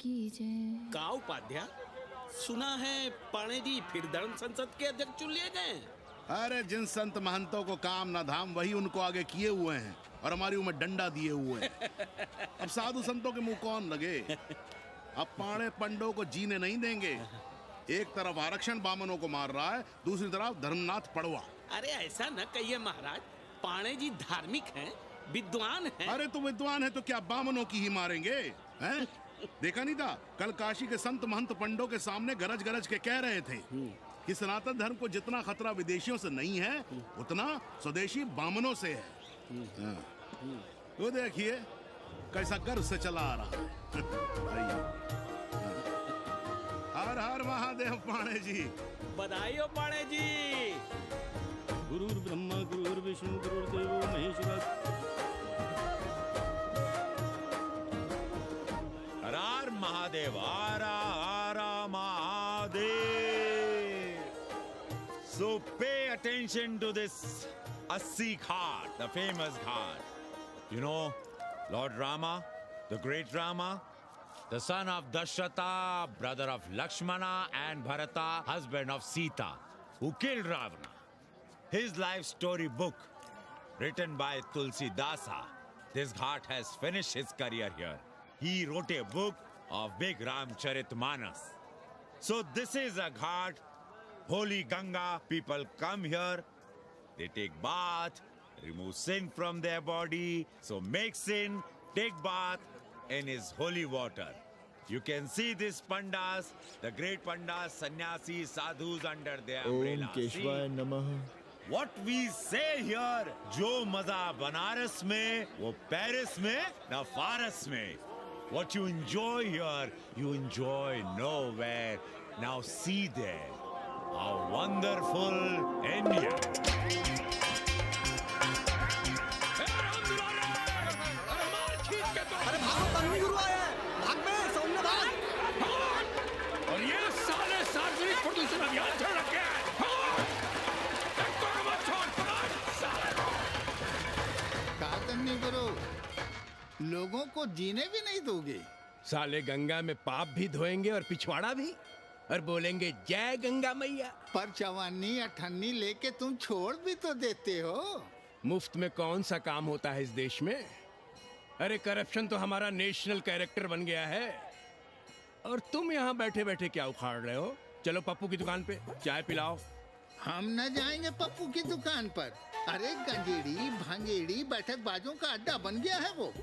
की जय। का उपाध्याय, सुना है पाणे जी फिर धर्म संसद के अध्यक्ष चुन लिए गए। अरे जिन संत महंतों को काम ना धाम वही उनको आगे किए हुए हैं और हमारी उम्र डंडा दिए हुए हैं। अब साधु संतों के मुंह कौन लगे। अब पाणे पंडों को जीने नहीं देंगे। एक तरफ आरक्षण बामनों को मार रहा है, दूसरी तरफ धर्मनाथ पड़वा। अरे ऐसा न कहिए महाराज, पाणे जी धार्मिक हैं, विद्वान हैं। अरे तो विद्वान है तो क्या बामनों की ही मारेंगे हैं? देखा नहीं था कल काशी के संत महंत पंडों के सामने गरज गरज के कह रहे थे कि सनातन धर्म को जितना खतरा विदेशियों से नहीं है उतना स्वदेशी बामनों से है। वो देखिए कैसा गर्व से चला आ रहा है। हर हर महादेव पाणे जी। बधाई हो पाणे जी। गुरुर् ब्रह्मा गुरुर्विष्णु गुरुर्देवो महेश्वरः। हर हर महादेव, हर हर Mahadev. So pay attention to this Assi Ghat, the famous ghat. You know, Lord Rama, the great Rama, the son of Dasharatha, brother of Lakshmana and Bharata, husband of Sita, who killed Ravana. His life story book, written by Tulsi Dasa. This ghat has finished his career here. He wrote a book of big Ramcharitmanas. So this is a ghat, holy Ganga. People come here, they take bath, remove sin from their body. So make sin, take bath in his holy water. You can see these pandas, the great pandas, sannyasis, sadhus under their umbrella. Om Keshwaya Namah. What we say here, जो मजा बनारस में, वो Paris में, ना फारस में. What you enjoy here, you enjoy nowhere. Now see there, how wonderful India. अरे भागो, तन्वी गुरु आया है। भाग में, सौम्य भाग। और ये साले सार्वजनिक प्रदूषण अभियान चल रखे हैं। तन्वी गुरु, लोगों को जीने भी नहीं दोगे। साले गंगा में पाप भी धोएंगे और पिछवाड़ा भी, और बोलेंगे जय गंगा मैया। पर चवानी अठन्नी लेके तुम छोड़ भी तो देते हो। मुफ्त में कौन सा काम होता है इस देश में। अरे करप्शन तो हमारा नेशनल कैरेक्टर बन गया है। और तुम यहाँ बैठे बैठे क्या उखाड़ रहे हो। चलो पप्पू की दुकान पे चाय पिलाओ। हम न जाएंगे पप्पू की दुकान पर। अरे गंजेड़ी भांजेड़ी बैठक बाजों का अड्डा बन गया है वो।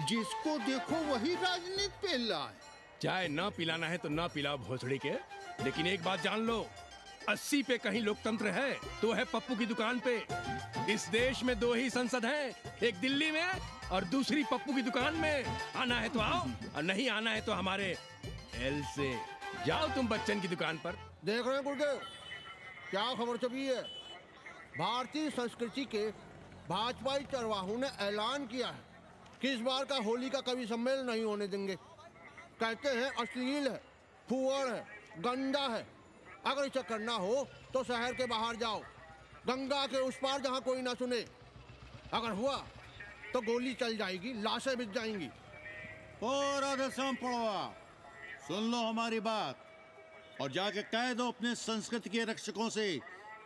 जिसको देखो वही राजनीति पेल रहा है। चाय न पिलाना है तो न पिलाओ भोसड़ी के, लेकिन एक बात जान लो, 80 पे कहीं लोकतंत्र है तो है पप्पू की दुकान पे। इस देश में 2 ही संसद हैं, एक दिल्ली में और दूसरी पप्पू की दुकान में। आना है तो आओ और नहीं आना है तो हमारे एल से जाओ तुम बच्चन की दुकान पर। देख रहे हैं गुरुदेव, क्या खबर छपी है। भारतीय संस्कृति के भाजपाई चरवाहों ने ऐलान किया है कि इस बार का होली का कवि सम्मेलन नहीं होने देंगे। कहते हैं अश्लील है, फुहड़ है, गंदा है। अगर इसे करना हो तो शहर के बाहर जाओ, गंगा के उस पार जहां कोई ना सुने। अगर हुआ तो गोली चल जाएगी, लाशें बिक जाएंगी। ओ राधेश्याम पड़वा, सुन लो हमारी बात और जाके कह दो अपने संस्कृति के रक्षकों से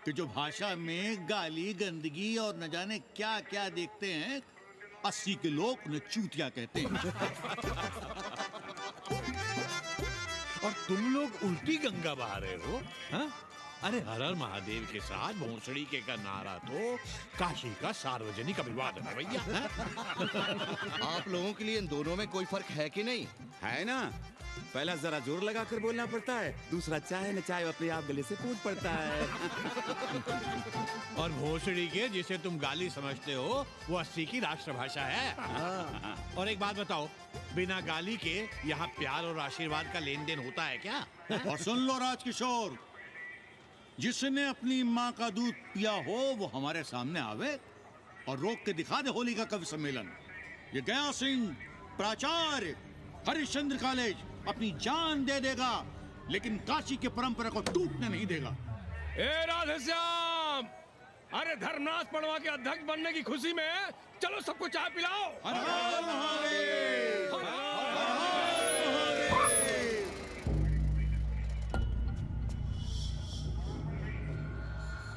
कि जो भाषा में गाली गंदगी और न जाने क्या क्या देखते हैं, 80 के लोग उन्हें चूतिया कहते हैं। और तुम लोग उल्टी गंगा बहा रहे हो, हाँ? अरे हर हर महादेव के साथ भोंसड़ी के का नारा तो काशी का सार्वजनिक अभिवादन है भैया। आप लोगों के लिए इन दोनों में कोई फर्क है कि नहीं? है ना। पहला जरा जोर लगाकर बोलना पड़ता है, दूसरा चाहे न चाहे अपने आप गले से कूद पड़ता है। और भोसड़ी के जिसे तुम गाली समझते हो वो 80 की राष्ट्रभाषा है। और एक बात बताओ, बिना गाली के यहाँ प्यार और आशीर्वाद का लेन देन होता है क्या? और सुन लो राजकिशोर, जिसने अपनी माँ का दूध पिया हो वो हमारे सामने आवे और रोक के दिखा दे होली का कवि सम्मेलन। ये गया सिंह प्राचार्य हरिश्चंद्र कॉलेज अपनी जान दे देगा, लेकिन काशी के परंपरा को टूटने नहीं देगा। ए राधेश्याम, अरे धर्मनाथ पड़वा के अध्यक्ष बनने की खुशी में चलो सबको चाय पिलाओ। हर हर महादेव।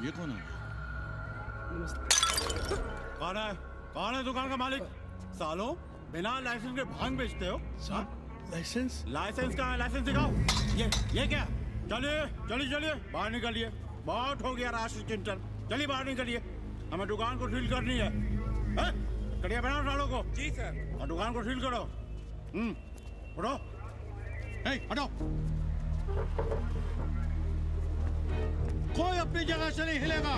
ये कौन है? कौन है दुकान का मालिक? सालों बिना लाइसेंस के भांग बेचते हो? लाइसेंस? लाइसेंस कहाँ है? लाइसेंस दिखाओ। ये क्या? चलिए चलिए चलिए बाहर निकलिए। बहुत हो गया राष्ट्रीय चिंतन। चलिए बाहर निकलिए, हमें दुकान को सील करनी है। कड़िया बनाओ सालों को। जी सर। और दुकान को सील करो। उठो। हटो। कोई अपनी जगह से नहीं हिलेगा।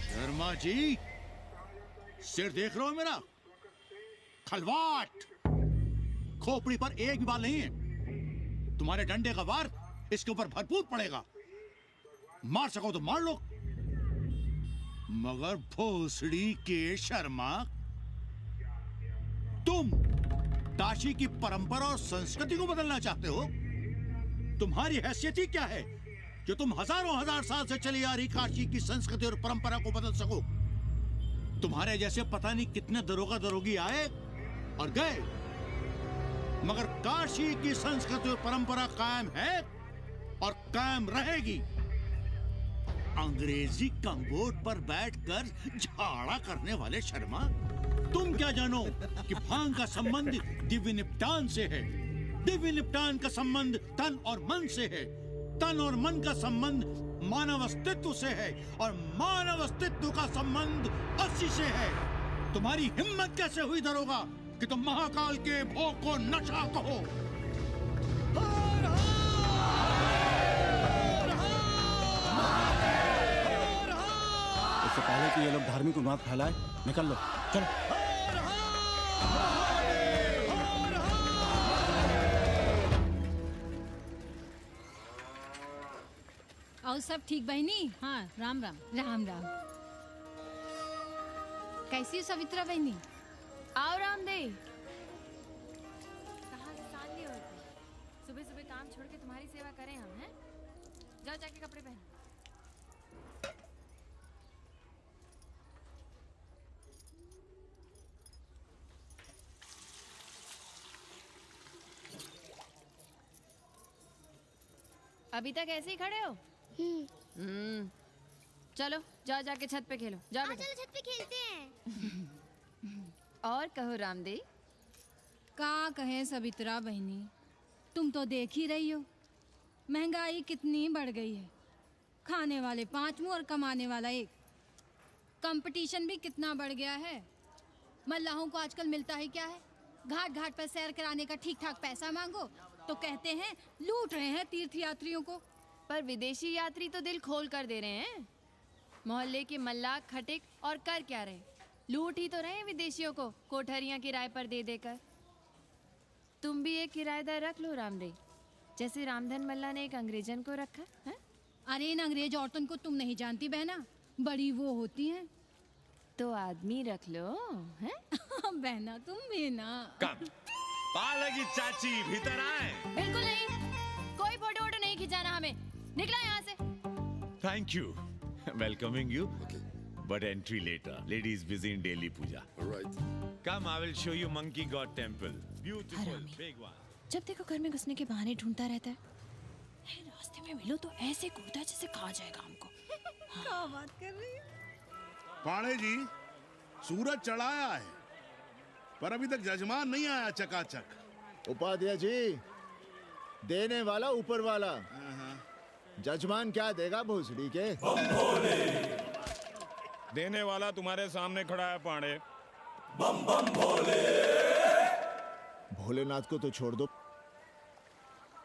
शर्मा जी, सिर देख रहे हो मेरा? खलवाट, खोपड़ी पर एक भी बाल नहीं है। तुम्हारे डंडे का वार इसके ऊपर भरपूर पड़ेगा। मार सको तो मार लो, मगर भोसड़ी के शर्मा, तुम काशी की परंपरा और संस्कृति को बदलना चाहते हो? तुम्हारी हैसियत ही क्या है जो तुम हजारों हजार साल से चली आ रही काशी की संस्कृति और परंपरा को बदल सको? तुम्हारे जैसे पता नहीं कितने दरोगा दरोगी आए और गए, मगर काशी की संस्कृति और परंपरा कायम है और कायम रहेगी। अंग्रेजी कम्बोर्ड पर बैठकर झाड़ा करने वाले शर्मा, तुम क्या जानो कि भांग का संबंध दिव्य निपटान से है। दिव्य निपटान का संबंध तन और मन से है। तन और मन का संबंध मानव अस्तित्व से है और मानव अस्तित्व का संबंध अस्सी से है। तुम्हारी हिम्मत कैसे हुई दरोगा कि तुम महाकाल के भोग को नशा कहो? इससे पहले कि ये लोग धार्मिक उन्माद फैलाए, निकल लो, चलो। और सब ठीक बहनी? हाँ, राम राम। राम राम। कैसी हो सवित्रा बहनी? आओ रामदेव। कहाँ से साल लिए होते? सुबह सुबह काम छोड़ के तुम्हारी सेवा करें हम, हैं? जाओ जाके कपड़े पहनो। अभी तक ऐसे ही खड़े हो? चलो जाओ जाके छत पे खेलो। जाओ बेटा। चलो छत पे खेलते हैं। और कहो रामदेव। का कहे सवित्रा बहनी, तुम तो देख ही रही हो महंगाई कितनी बढ़ गई है। खाने वाले 5 मुंह और कमाने वाला 1। कंपटीशन भी कितना बढ़ गया है। मल्लाहों को आजकल मिलता ही क्या है? घाट घाट पर सैर कराने का ठीक ठाक पैसा मांगो तो कहते हैं लूट रहे हैं तीर्थ यात्रियों को। पर विदेशी यात्री तो दिल खोल कर दे रहे हैं। मोहल्ले के मल्लाह खटिक और कर क्या रहे? लूट ही तो रहे हैं विदेशियों को कोठरियां किराए पर दे देकर। तुम भी एक किराएदार रख लो रामदेव, जैसे रामधन मल्ला ने एक अंग्रेजन को रखा है। अरे इन अंग्रेज औरतों को तुम नहीं जानती बहना, बड़ी वो होती हैं। तो आदमी रख लो, हैं? बहना तुम भी ना। पालगी चाची भीतर आए। बिल्कुल नहीं, कोई फोटो वोटो नहीं खिंचाना हमें। निकलो यहाँ से। Thank you, welcoming you, but entry later. Ladies busy in daily puja. All right. Come, I will show you Monkey God Temple. Beautiful, big one. जब देखो घर में घुसने के बहाने ढूंढता रहता है। रास्ते में मिलो तो ऐसे कूदता है जैसे खा जाएगा हमको। क्या बात कर रही है? पाणे जी, सूरज चढ़ाया है पर अभी तक जजमान नहीं आया चकाचक। उपाध्याय जी, देने वाला ऊपर वाला, जजमान क्या देगा भोसड़ी के? देने वाला तुम्हारे सामने खड़ा है पांडे। बम बम भोले। भोलेनाथ को तो छोड़ दो,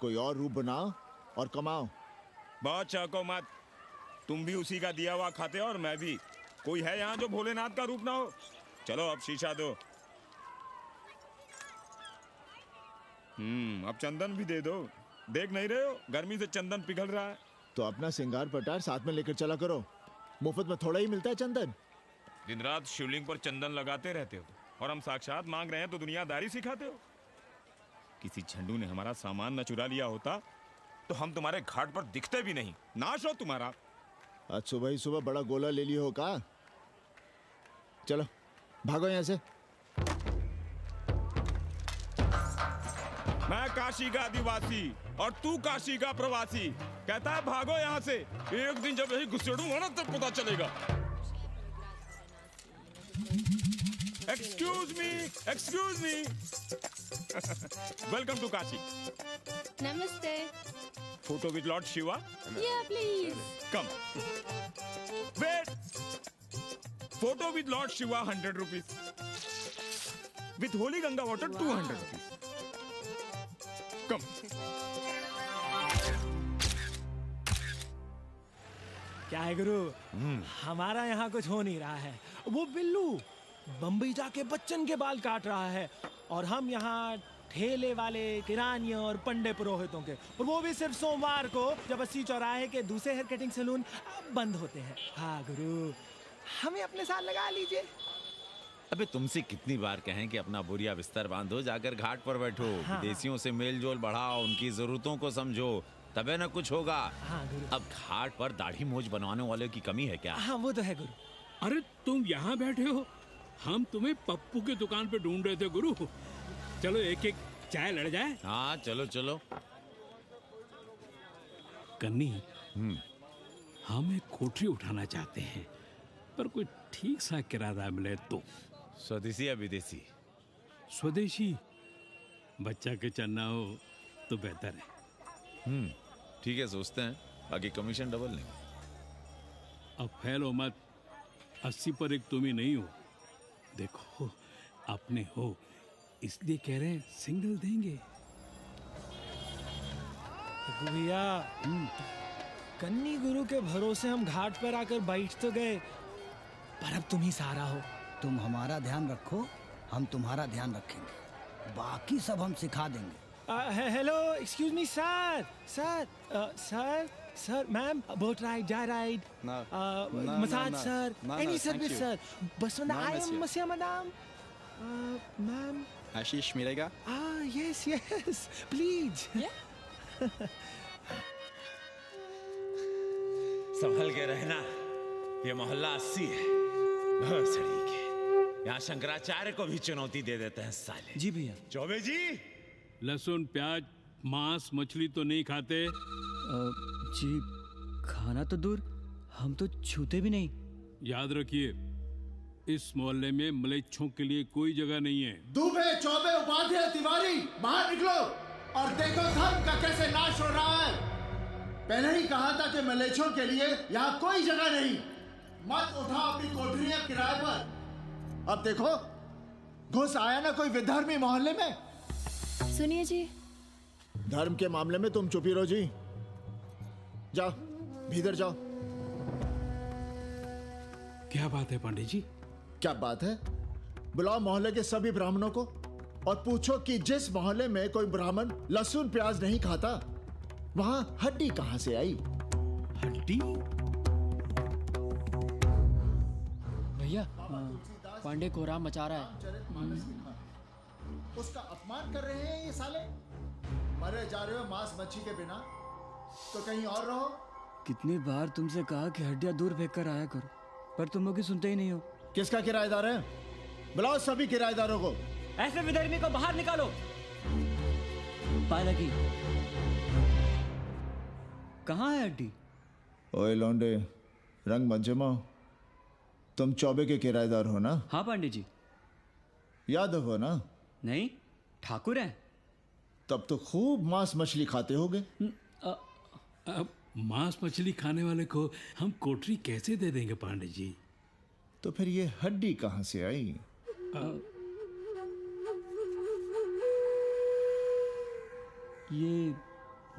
कोई और रूप बनाओ और कमाओ। बहुत चाको मत, तुम भी उसी का दिया हुआ खाते हो और मैं भी। कोई है यहाँ जो भोलेनाथ का रूप ना हो? चलो अब शीशा दो। अब चंदन भी दे दो। देख नहीं रहे हो गर्मी से चंदन पिघल रहा है। तो अपना सिंगार पटार साथ में लेकर चला करो, मुफ्त में थोड़ा ही मिलता है चंदन। दिन रात शिवलिंग पर चंदन लगाते रहते हो और हम साक्षात मांग रहे हैं तो दुनियादारी सिखाते हो। किसी झंडू ने हमारा सामान न चुरा लिया होता तो हम तुम्हारे घाट पर दिखते भी नहीं। नाश हो तुम्हारा। आज सुबह ही सुबह बड़ा गोला ले लियो हो का? चलो भागो यहाँ से। मैं काशी का आदिवासी और तू काशी का प्रवासी। कहता है भागो यहाँ से। एक दिन जब यही घुसेड़ूंगा ना तब पता चलेगा। Excuse me welcome to Kashi. Namaste. Photo with lord Shiva. Yeah, please. Come wait. Photo with lord Shiva 100 rupees, with holy Ganga water 200 rupees. Come. क्या है गुरु, हमारा यहाँ कुछ हो नहीं रहा है। वो बिल्लू बम्बई जाके बच्चन के बाल काट रहा है और हम यहाँ ठेले वाले, किरानियों और पंडे पुरोहितों के, और वो भी सिर्फ सोमवार को, जब 80 चौराहे के दूसरे हेयर कटिंग सैलून बंद होते हैं। हाँ गुरु, हमें अपने साथ लगा लीजिए। अबे तुमसे कितनी बार कहें कि अपना बोरिया बिस्तर बांधो, जाकर घाट पर बैठो। हाँ। विदेशियों से मेल जोल बढ़ाओ, उनकी जरूरतों को समझो, तबे न कुछ होगा। हाँ गुरु। अब घाट पर दाढ़ी मूंछ बनवाने वाले की कमी है क्या? हाँ वो तो है गुरु। अरे तुम यहाँ बैठे हो, हम तुम्हें पप्पू की दुकान पे ढूंढ रहे थे गुरु। चलो एक एक चाय लड़ जाए। हाँ चलो चलो। कन्नी, हम एक कोठरी उठाना चाहते हैं, पर कोई ठीक सा किराया मिले तो। स्वदेशी या विदेशी? स्वदेशी। बच्चा के चन्ना हो तो बेहतर है। ठीक है, सोचते हैं, बाकी कमीशन डबल लेंगे। अब फैलो मत, 80 पर एक तुम ही नहीं हो। देखो अपने हो, इसलिए कह रहे हैं सिंगल देंगे। भैया, कन्नी गुरु के भरोसे हम घाट पर आकर बैठ तो गए, पर अब तुम ही सहारा हो। तुम हमारा ध्यान रखो, हम तुम्हारा ध्यान रखेंगे, बाकी सब हम सिखा देंगे। Hello, excuse me sir, sir, ma'am, boat ride, जा ride, massage sir, any service sir, बस आई एम मसिया मैडम, मैम। आशीष मिलेगा? Yes, please. संभल के रहना, ये मोहल्ला 80 है, बहुत सड़ी के। यहाँ शंकराचार्य को भी चुनौती दे देते हैं साले। जी भैया। चौबे जी, लहसुन, प्याज, मांस, मछली तो नहीं खाते? जी खाना तो दूर, हम तो छूते भी नहीं। याद रखिए, इस मोहल्ले में मलेच्छों के लिए कोई जगह नहीं है। दुबे, चौबे, उपाध्याय, तिवारी, बाहर निकलो और देखो धर्म का कैसे नाश हो रहा है। पहले ही कहा था कि मलेच्छों के लिए यहाँ कोई जगह नहीं। मत उठाओ अपनी कोठरियां किराए पर। अब देखो, घुस आया ना कोई विधर्मी मोहल्ले में। सुनिए जी, धर्म के मामले में तुम चुप ही रहो जी। जाओ, भीतर जाओ। क्या बात है पंडित जी? क्या बात है? बुलाओ मोहल्ले के सभी ब्राह्मणों को और पूछो कि जिस मोहल्ले में कोई ब्राह्मण लहसुन प्याज नहीं खाता, वहां हड्डी कहां से आई? हड्डी? भैया, पांडे कोहराम मचा रहा है। उसका अपमान कर रहे हैं ये साले। मरे जा रहे हो मांस मच्छी के बिना, तो कहीं और रहो। कितनी बार तुमसे कहा कि हड्डियां दूर फेंक कर आया करो, पर तुम लोग सुनते ही नहीं हो। किसका किराएदार है? बुलाओ सभी किराएदारों को। ऐसे विधर्मी को बाहर निकालो। पालकी, कहाँ है हड्डी? ओए लौंडे, रंग मत जमाओ। तुम चौबे के किराएदार हो ना? हाँ पंडित जी। यादव हो ना? नहीं, ठाकुर हैं। तब तो खूब मांस मछली खाते होगे। अब मांस मछली खाने वाले को हम कोठरी कैसे दे देंगे पांडे जी? तो फिर ये हड्डी कहां से आई? ये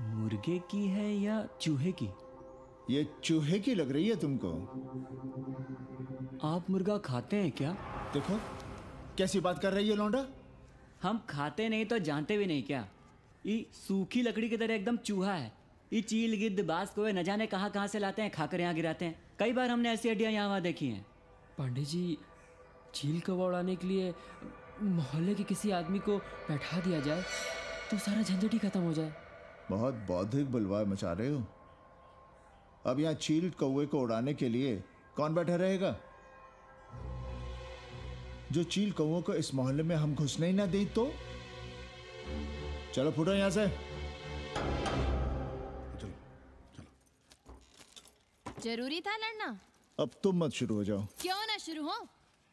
मुर्गे की है या चूहे की? ये चूहे की लग रही है तुमको। आप मुर्गा खाते हैं क्या? देखो कैसी बात कर रही है लौंडा। हम खाते नहीं तो जानते भी नहीं क्या? ये सूखी लकड़ी की तरह एकदम चूहा है। ये चील, गिद्ध, बाज को न जाने कहाँ से लाते हैं, खाकर यहाँ गिराते हैं। कई बार हमने ऐसी हड्डियाँ यहाँ वहाँ देखी हैं। पांडे जी, चील कौवा उड़ाने के लिए मोहल्ले के किसी आदमी को बैठा दिया जाए तो सारा झंझट ही खत्म हो जाए। बहुत बौद्धिक बुलवा मचा रहे हो। अब यहाँ चील कौवे को उड़ाने के लिए कौन बैठा रहेगा? जो चील कौवों को इस मोहल्ले में हम घुसने ही ना दें तो? चलो फुटो यहाँ से। चलो चलो। जरूरी था लड़ना? अब तुम मत शुरू हो जाओ। क्यों ना शुरू हो?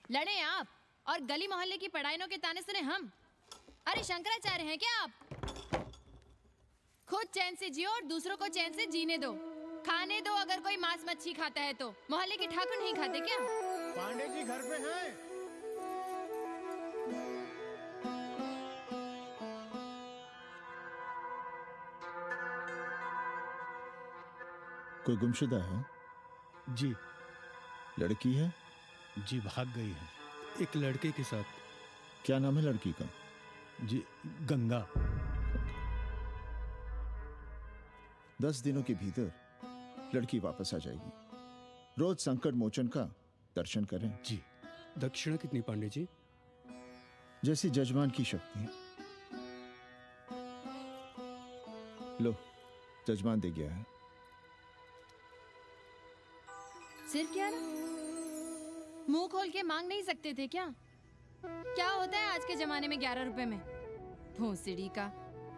लड़े आप और गली मोहल्ले की पढ़ाइयों के ताने सुने हम। अरे शंकराचार्य हैं क्या आप? खुद चैन से जियो और दूसरों को चैन से जीने दो। खाने दो अगर कोई मांस मच्छी खाता है तो। मोहल्ले के ठाकुर नहीं खाते क्या? पांडे जी घर पे हैं? कोई गुमशुदा है? जी। लड़की है? जी भाग गई है एक लड़के के साथ। क्या नाम है लड़की का? जी गंगा। 10 दिनों के भीतर लड़की वापस आ जाएगी। रोज संकट मोचन का दर्शन करें। जी। दक्षिणा कितनी पांडे जी? जैसी जजमान की शक्ति। लो, जजमान दे गया है। सिर्फ क्या ना? मुंह खोल के मांग नहीं सकते थे क्या? क्या होता है आज के जमाने में 11 रुपए में? भोसड़ी का।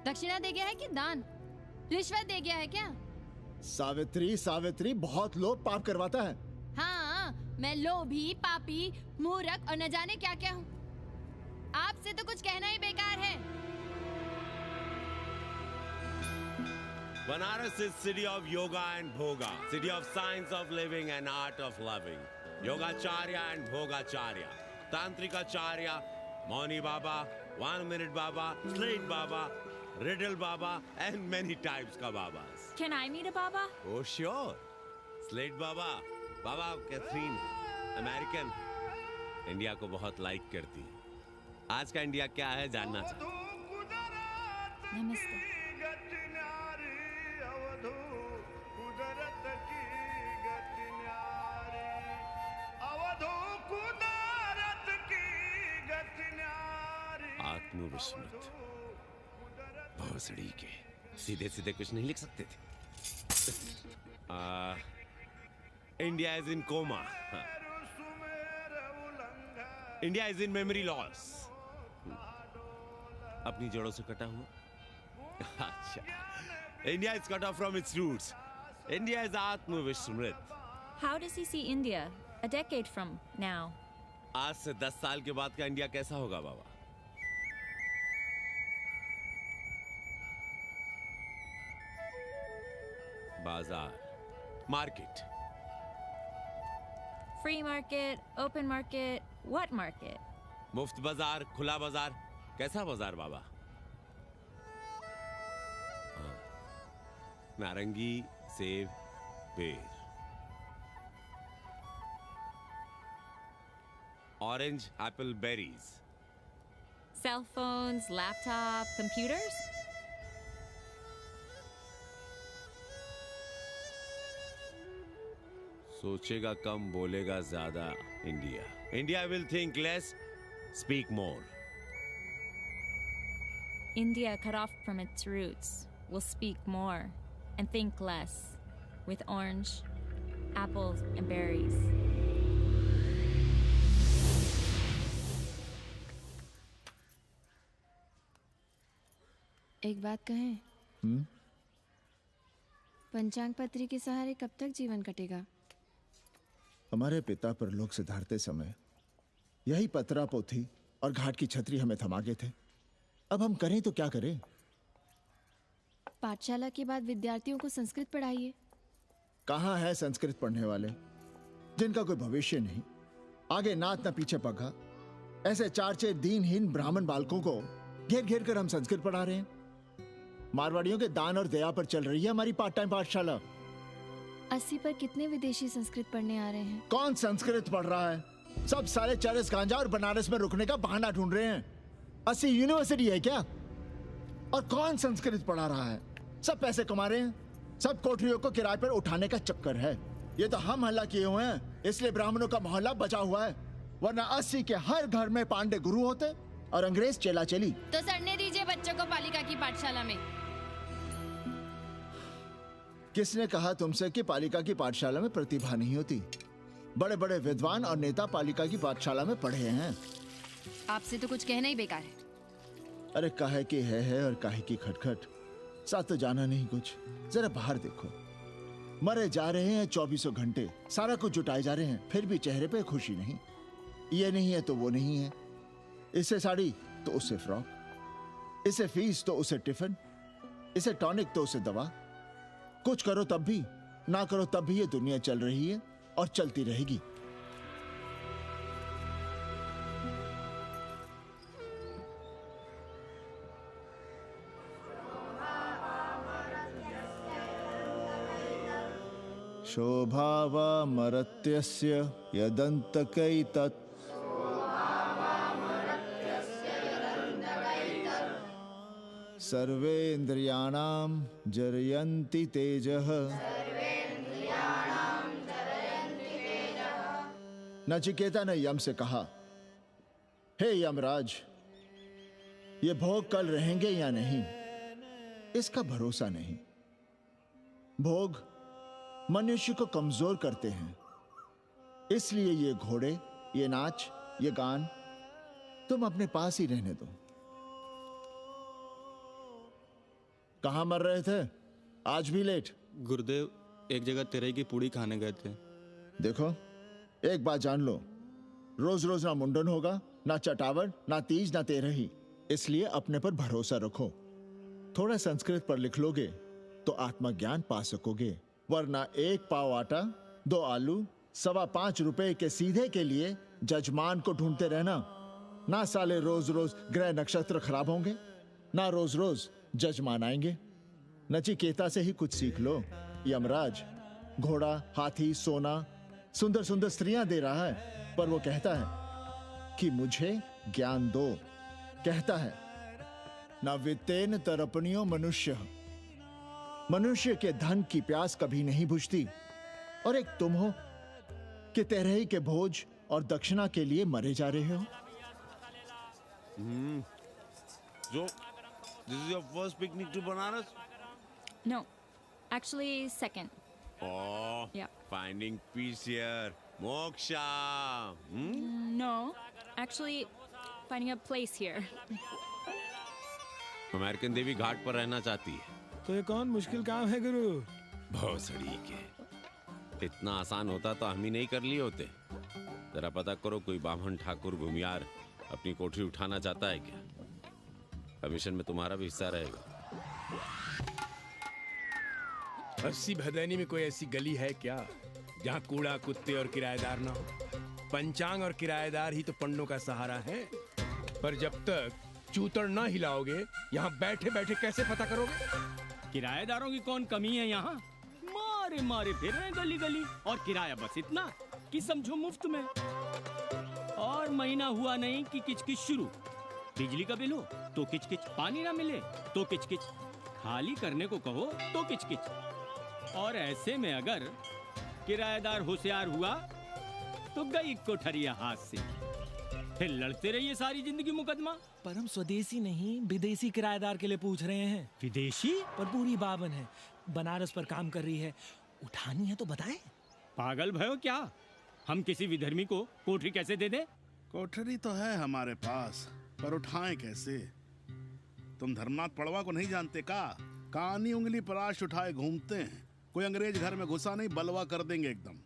दक्षिणा दे गया है कि दान? रिश्वत दे गया है क्या? सावित्री, सावित्री बहुत लोभ पाप करवाता है। हाँ, मैं लोभी, पापी, मूर्ख और न जाने क्या क्या हूँ। आपसे तो कुछ कहना ही बेकार है। Banaras is city of yoga and bhoga, city of science of living and art of loving. Yogacharya and Bhogacharya, Tantrikacharya, Mauni Baba, 1 Minute Baba, Slate Baba, Riddle Baba, and many types ka Babas. Can I meet a Baba? Oh sure, Slate Baba, Baba Catherine, American, India को बहुत like करती है। आज का India क्या है जानना चाहती हूँ। नमस्ते। आत्मविस्मृत भोसड़ी के सीधे सीधे कुछ नहीं लिख सकते थे। India is in coma. India is in memory loss. अपनी जड़ों से कटा हुआ। अच्छा, India is cut off from its roots. India is आत्मविस्मृत। How does he see India a decade from now? आज से 10 साल के बाद का इंडिया कैसा होगा बाबा? बाजार, market. Free market, open market, what market? मुफ्त बाजार, खुला बाजार, कैसा बाजार बाबा? हाँ, नारंगी, सेब, बेर। Orange, apple, berries. Cell phones, laptop, computers? सोचेगा कम, बोलेगा ज्यादा। India, India will think less, speak more. India, cut off from its roots, will speak more and think less, with orange, apples, and berries. एक बात कहें? पंचांग पत्री के सहारे कब तक जीवन कटेगा? हमारे पिता परलोक से धारते समय यही पतरा पोथी और घाट की छतरी हमें थमा गए थे। अब हम करें तो क्या करें? पाठशाला के बाद विद्यार्थियों को संस्कृत पढ़ाइए। कहाँ है संस्कृत पढ़ने वाले जिनका कोई भविष्य नहीं, आगे नात न पीछे पगा। ऐसे 4 दीनहीन ब्राह्मण बालकों को घेर घेर कर हम संस्कृत पढ़ा रहे हैं। मारवाड़ियों के दान और दया पर चल रही है हमारी पार्ट टाइम पाठशाला। 80 पर कितने विदेशी संस्कृत पढ़ने आ रहे हैं? कौन संस्कृत पढ़ रहा है? सब सारे चरस गांजा और बनारस में रुकने का बहाना ढूंढ रहे हैं। 80 यूनिवर्सिटी है क्या? और कौन संस्कृत पढ़ा रहा है? सब पैसे कमा रहे हैं। सब कोठरियों को किराए पर उठाने का चक्कर है। ये तो हम हल्ला किए हुए हैं, इसलिए ब्राह्मणों का मोहल्ला बचा हुआ है। वरना 80 के हर घर में पांडे गुरु होते और अंग्रेज चेला चली। तो सड़ने दीजिए बच्चों को पालिका की पाठशाला में। किसने कहा तुमसे कि पालिका की पाठशाला में प्रतिभा नहीं होती? बड़े बड़े विद्वान और नेता पालिका की पाठशाला में पढ़े हैं। आपसे तो कुछ कहना ही बेकार है। अरे काहे की है और काहे की खटखट, साथ तो जाना नहीं कुछ। जरा बाहर देखो, मरे जा रहे हैं 2400 घंटे, सारा कुछ जुटाए जा रहे हैं, फिर भी चेहरे पे खुशी नहीं। ये नहीं है तो वो नहीं है, इसे साड़ी तो उसे फ्रॉक, इसे फीस तो उसे टिफिन, इसे टॉनिक तो उसे दवा। कुछ करो तब भी, ना करो तब भी ये दुनिया चल रही है और चलती रहेगी। शोभावामरत्यस्य यदन्तकैतत् सर्वेन्द्रियाणां जरयन्ति तेजः। नचिकेता ने यम से कहा, हे यमराज, ये भोग कल रहेंगे या नहीं, इसका भरोसा नहीं। भोग मनुष्य को कमजोर करते हैं, इसलिए ये घोड़े, ये नाच, ये गान तुम अपने पास ही रहने दो। कहां मर रहे थे? आज भी लेट? गुरुदेव, एक जगह तेरई की पूड़ी खाने गए थे। देखो, एक बात जान लो, रोज रोज ना मुंडन होगा, ना चटावट, ना तीज, ना तेरही। इसलिए अपने पर भरोसा रखो। थोड़ा संस्कृत पर लिख लोगे तो आत्मज्ञान पा सकोगे, वरना 1 पाव आटा, 2 आलू, 5.25 रुपए के सीधे के लिए जजमान को ढूंढते रहना। ना साले रोज रोज ग्रह नक्षत्र खराब होंगे, ना रोज रोज जजमान आएंगे। नचिकेता से ही कुछ सीख लो। यमराज घोड़ा, हाथी, सोना, सुंदर सुंदर स्त्रियां दे रहा है, पर वो कहता है कि मुझे ज्ञान दो। कहता है, ना वित्तेन तरपणियो मनुष्य, मनुष्य के धन की प्यास कभी नहीं बुझती। और एक तुम हो कि तेरही के भोज और दक्षिणा के लिए मरे जा रहे हो। So, this is your first picnic to Banaras? No, actually second. Oh, Yeah. finding peace here. Moksha. No, actually finding a place here. American देवी घाट पर रहना चाहती है। तो ये कौन मुश्किल काम है गुरु? भौसड़ी के, इतना आसान होता तो हम ही नहीं कर लिए होते। जरा पता करो, कोई बामन ठाकुर भूमियार अपनी कोठरी उठाना चाहता है क्या? कमीशन में तुम्हारा भी हिस्सा रहेगा। 80 भदैनी में कोई ऐसी गली है क्या जहाँ कूड़ा, कुत्ते और किराएदार ना हो? पंचांग और किराएदार ही तो पंडों का सहारा है। पर जब तक चूतड़ ना हिलाओगे, यहाँ बैठे बैठे कैसे पता करोगे? किराएदारों की कौन कमी है यहाँ? मारे मारे फिर रहे गली गली, और किराया बस इतना कि समझो मुफ्त में। और महीना हुआ नहीं कि किचकिच शुरू। बिजली का बिल हो तो किचकिच, पानी ना मिले तो किचकिच, खाली करने को कहो तो किचकिच। और ऐसे में अगर किराएदार होशियार हुआ तो गई कोठरिया हाथ से, फिर लड़ते रहिए सारी जिंदगी मुकदमा। पर हम स्वदेशी नहीं, विदेशी किराएदार के लिए पूछ रहे हैं। विदेशी? पर पूरी बावन है, बनारस पर काम कर रही है, उठानी है तो बताएं। पागल भयो क्या? हम किसी विधर्मी को कोठरी कैसे दे दे? कोठरी तो है हमारे पास, पर उठाएं कैसे? तुम धर्मनाथ पड़वा को नहीं जानते का? कानी उंगली पराश उठाए घूमते हैं। कोई अंग्रेज घर में घुसा नहीं, बलवा कर देंगे एकदम।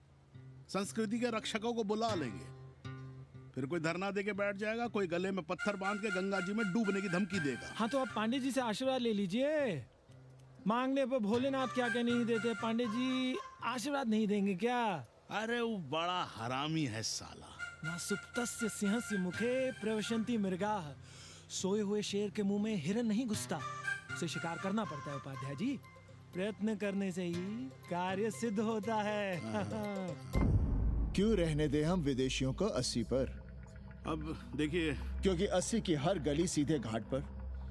संस्कृति के रक्षकों को बुला लेंगे, फिर कोई धरना दे के बैठ जाएगा, कोई गले में पत्थर बांध के गंगा जी में डूबने की धमकी देगा। हाँ तो आप पांडे जी से आशीर्वाद ले लीजिए। मांगने पर भोलेनाथ क्या क्या नहीं देते, पांडे जी आशीर्वाद नहीं देंगे क्या? अरे वो बड़ा हरामी है साला। ना सुप्तस्य सिंहस्य मुखे प्रवशन्ति मृगाः, सोए हुए शेर के मुंह में हिरन नहीं घुसता, उसे शिकार करना पड़ता है उपाध्याय जी। प्रयत्न करने से ही कार्य सिद्ध होता है। क्यों रहने दे हम विदेशियों को 80 पर? अब देखिए, क्योंकि 80 की हर गली सीधे घाट पर,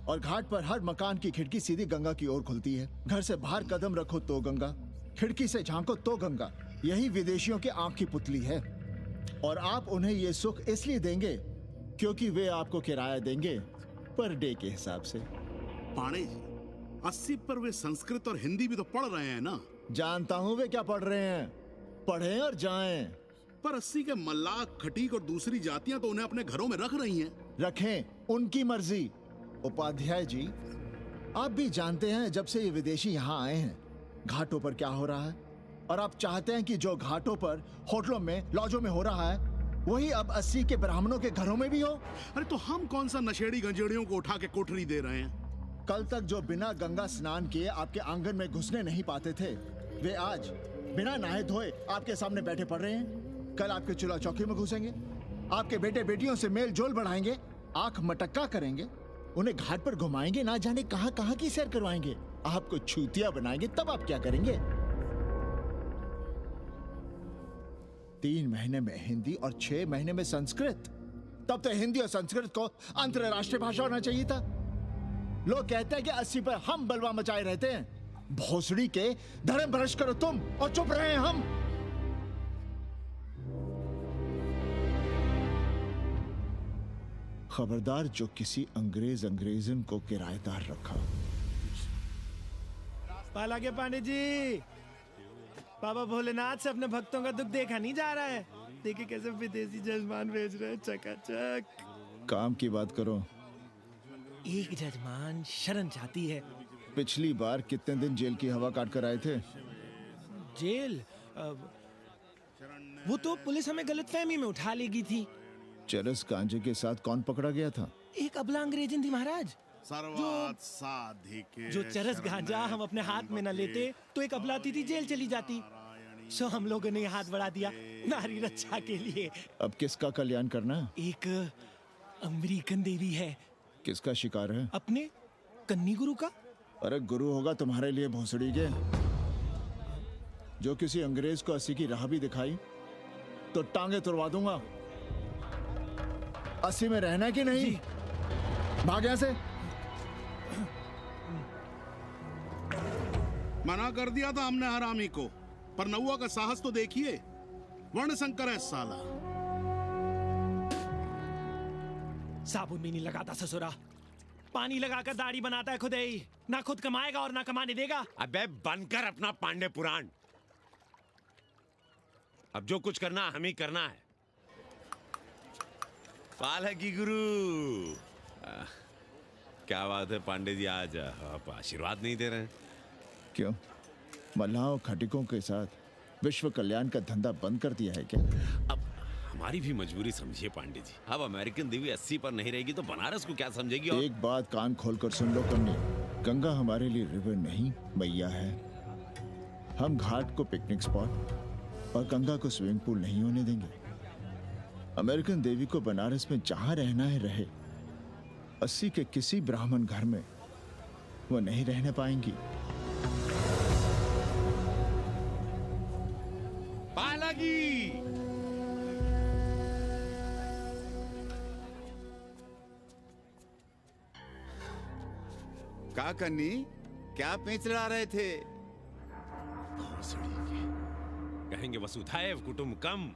और घाट पर हर मकान की खिड़की सीधी गंगा की ओर खुलती है। घर से बाहर कदम रखो तो गंगा, खिड़की से झांको तो गंगा। यही विदेशियों की आंख की पुतली है। और आप उन्हें ये सुख इसलिए देंगे क्योंकि वे आपको किराया देंगे पर डे के हिसाब से। पाणे जी, 80 पर वे संस्कृत और हिंदी भी तो पढ़ रहे हैं ना? जानता हूँ वे क्या पढ़ रहे हैं, पढ़ें और जाएं। पर 80 के मल्लाक, खटीक और दूसरी जातियां तो उन्हें अपने घरों में रख रही हैं। रखें, उनकी मर्जी। उपाध्याय जी, आप भी जानते हैं जब से ये विदेशी यहाँ आए हैं घाटों पर क्या हो रहा है। और आप चाहते हैं कि जो घाटों पर, होटलों में, लॉजों में हो रहा है वही अब 80 के ब्राह्मणों के घरों में भी हो? अरे तो हम कौन सा नशेड़ी गंजेड़ियों को उठा के कोठरी दे रहे हैं? कल तक जो बिना गंगा स्नान किए आपके आंगन में घुसने नहीं पाते थे, वे आज बिना नहाए धोए आपके सामने बैठे पड़ रहे हैं। कल आपके चूल्हा चौकी में घुसेंगे, आपके बेटे बेटियों से मेल जोल बढ़ाएंगे, आंख मटक्का करेंगे, उन्हें घाट पर घुमाएंगे, ना जाने कहां कहां की सैर करवाएंगे, आपको छूतिया बनाएंगे। तब आप क्या करेंगे? 3 महीने में हिंदी और 6 महीने में संस्कृत। तब तो हिंदी और संस्कृत को अंतरराष्ट्रीय भाषा होना चाहिए था। लोग कहते हैं कि 80 पर हम बलवा मचाए रहते हैं। भोसड़ी के धर्म भ्रष्ट करो तुम और चुप रहे हम। खबरदार जो किसी अंग्रेजन को किराएदार रखा। पाला के पांडे जी, बाबा भोलेनाथ से अपने भक्तों का दुख देखा नहीं जा रहा है। देखिए कैसे विदेशी जजमान भेज रहे हैं, चकाचक। काम की बात करो। एक जजमान शरण चाहती है। पिछली बार कितने दिन जेल की हवा काट कर आए थे? जेल? वो तो पुलिस हमें गलतफहमी में उठा लेगी थी। चरस गांजे के साथ कौन पकड़ा गया था? एक अबला अंग्रेजन थी महाराज। जो चरस गांजा हम अपने हाथ में न लेते तो एक अबलाती थी जेल चली जाती। सो हम लोगों ने हाथ बढ़ा दिया नारी रक्षा के लिए। अब किसका कल्याण करना? एक अमेरिकन देवी है। किसका शिकार है? अपने कन्नी गुरु का। अरे गुरु होगा तुम्हारे लिए भोसड़ी के। जो किसी अंग्रेज को 80 की राह भी दिखाई तो टांगे तुड़वा दूंगा। 80 में रहना कि नहीं? भाग यहां से। मना कर दिया था हमने हरामी को, पर नौआ का साहस तो देखिए। वर्ण संकर है साला। साबुन भी नहीं लगाता ससुरा, पानी लगाकर दाढ़ी बनाता है खुद ही। ना खुद कमाएगा और ना कमाने देगा। अबे बनकर अपना पांडे पुराण। अब जो कुछ करना हम ही करना है। पालकी गुरु। क्या बात है पांडे जी, आज आप आशीर्वाद नहीं दे रहे हैं? क्यों? मल्लाहों खटिकों के साथ विश्व कल्याण का धंधा बंद कर दिया है क्या? अब हमारी भी मजबूरी समझिए पांडे जी। अब अमेरिकन देवी 80 पर नहीं रहेगी तो बनारस को क्या समझेगी? और एक बात कान खोलकर सुन लो कन्नी, गंगा हमारे लिए रिवर नहीं मैया है। हम घाट को पिकनिक स्पॉट और गंगा को स्विमिंग पूल नहीं होने देंगे। अमेरिकन देवी को बनारस में जहां रहना है रहे। 80 के किसी ब्राह्मण घर में वो नहीं रहने पाएंगी। पालकी! का कन्नी, क्या पेंच लड़ा रहे थे? कहेंगे वसुधैव कुटुंबकम,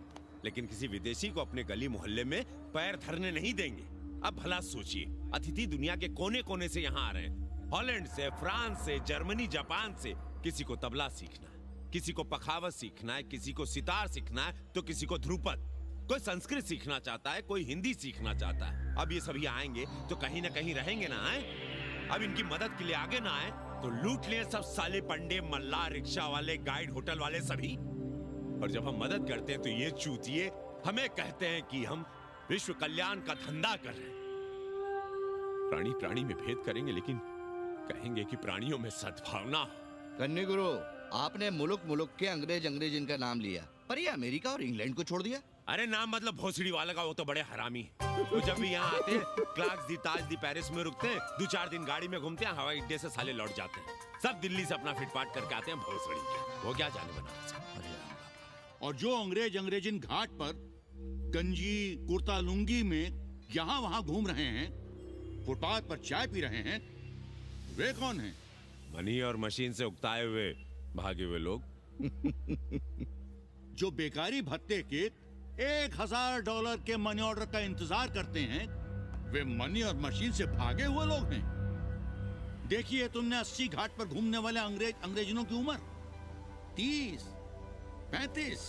लेकिन किसी विदेशी को अपने गली मोहल्ले में पैर धरने नहीं देंगे। अब भला सोचिए, अतिथि दुनिया के कोने कोने से यहाँ आ रहे हैं। हॉलैंड से, फ्रांस से, जर्मनी, जापान से। किसी को तबला सीखना है, किसी को पखावत सीखना है, किसी को सितार सीखना है, तो किसी को ध्रुपद। कोई संस्कृत सीखना चाहता है, कोई हिंदी सीखना चाहता है। अब ये सभी आएंगे तो कहीं ना कहीं रहेंगे ना। आए अब इनकी मदद के लिए आगे ना आए तो लूट लिए सब साले पंडे, मल्ला, रिक्शा वाले, गाइड, होटल वाले सभी। और जब हम मदद करते हैं तो ये चूतिए हमें कहते हैं कि हम विश्व कल्याण का धंधा कर रहे हैं। प्राणी प्राणी में भेद करेंगे, लेकिन कहेंगे कि प्राणियों में सद्भावना हो। कन्नी गुरु, आपने मुल्क मुल्क के अंग्रेज इनका नाम लिया, पर ये अमेरिका और इंग्लैंड को छोड़ दिया। अरे नाम मतलब भोसड़ी वाला का, वो तो बड़े हरामी है। वो जब भी यहाँ आते हैं, क्लार्क्स दी, ताज दी, पेरिस में रुकते हैं, 2-4 दिन गाड़ी में घूमते हैं, हवाई अड्डे से साले लौट जाते हैं। सब दिल्ली से अपना फिटपाट करके आते हैं भोसड़ी के। वो क्या जाने बनारस। और जो अंग्रेजिन घाट पर गंजी कुर्ता लुंगी में यहाँ वहाँ घूम रहे हैं, फुटपाथ पर चाय पी रहे हैं, वे कौन हैं? मनी और मशीन से उकताए हुए भागे हुए लोग। जो बेकारी भत्ते के $1000 के मनी ऑर्डर का इंतजार करते हैं, वे मनी और मशीन से भागे हुए लोग हैं। देखिए तुमने 80 घाट पर घूमने वाले अंग्रेजनों की उम्र 30-35।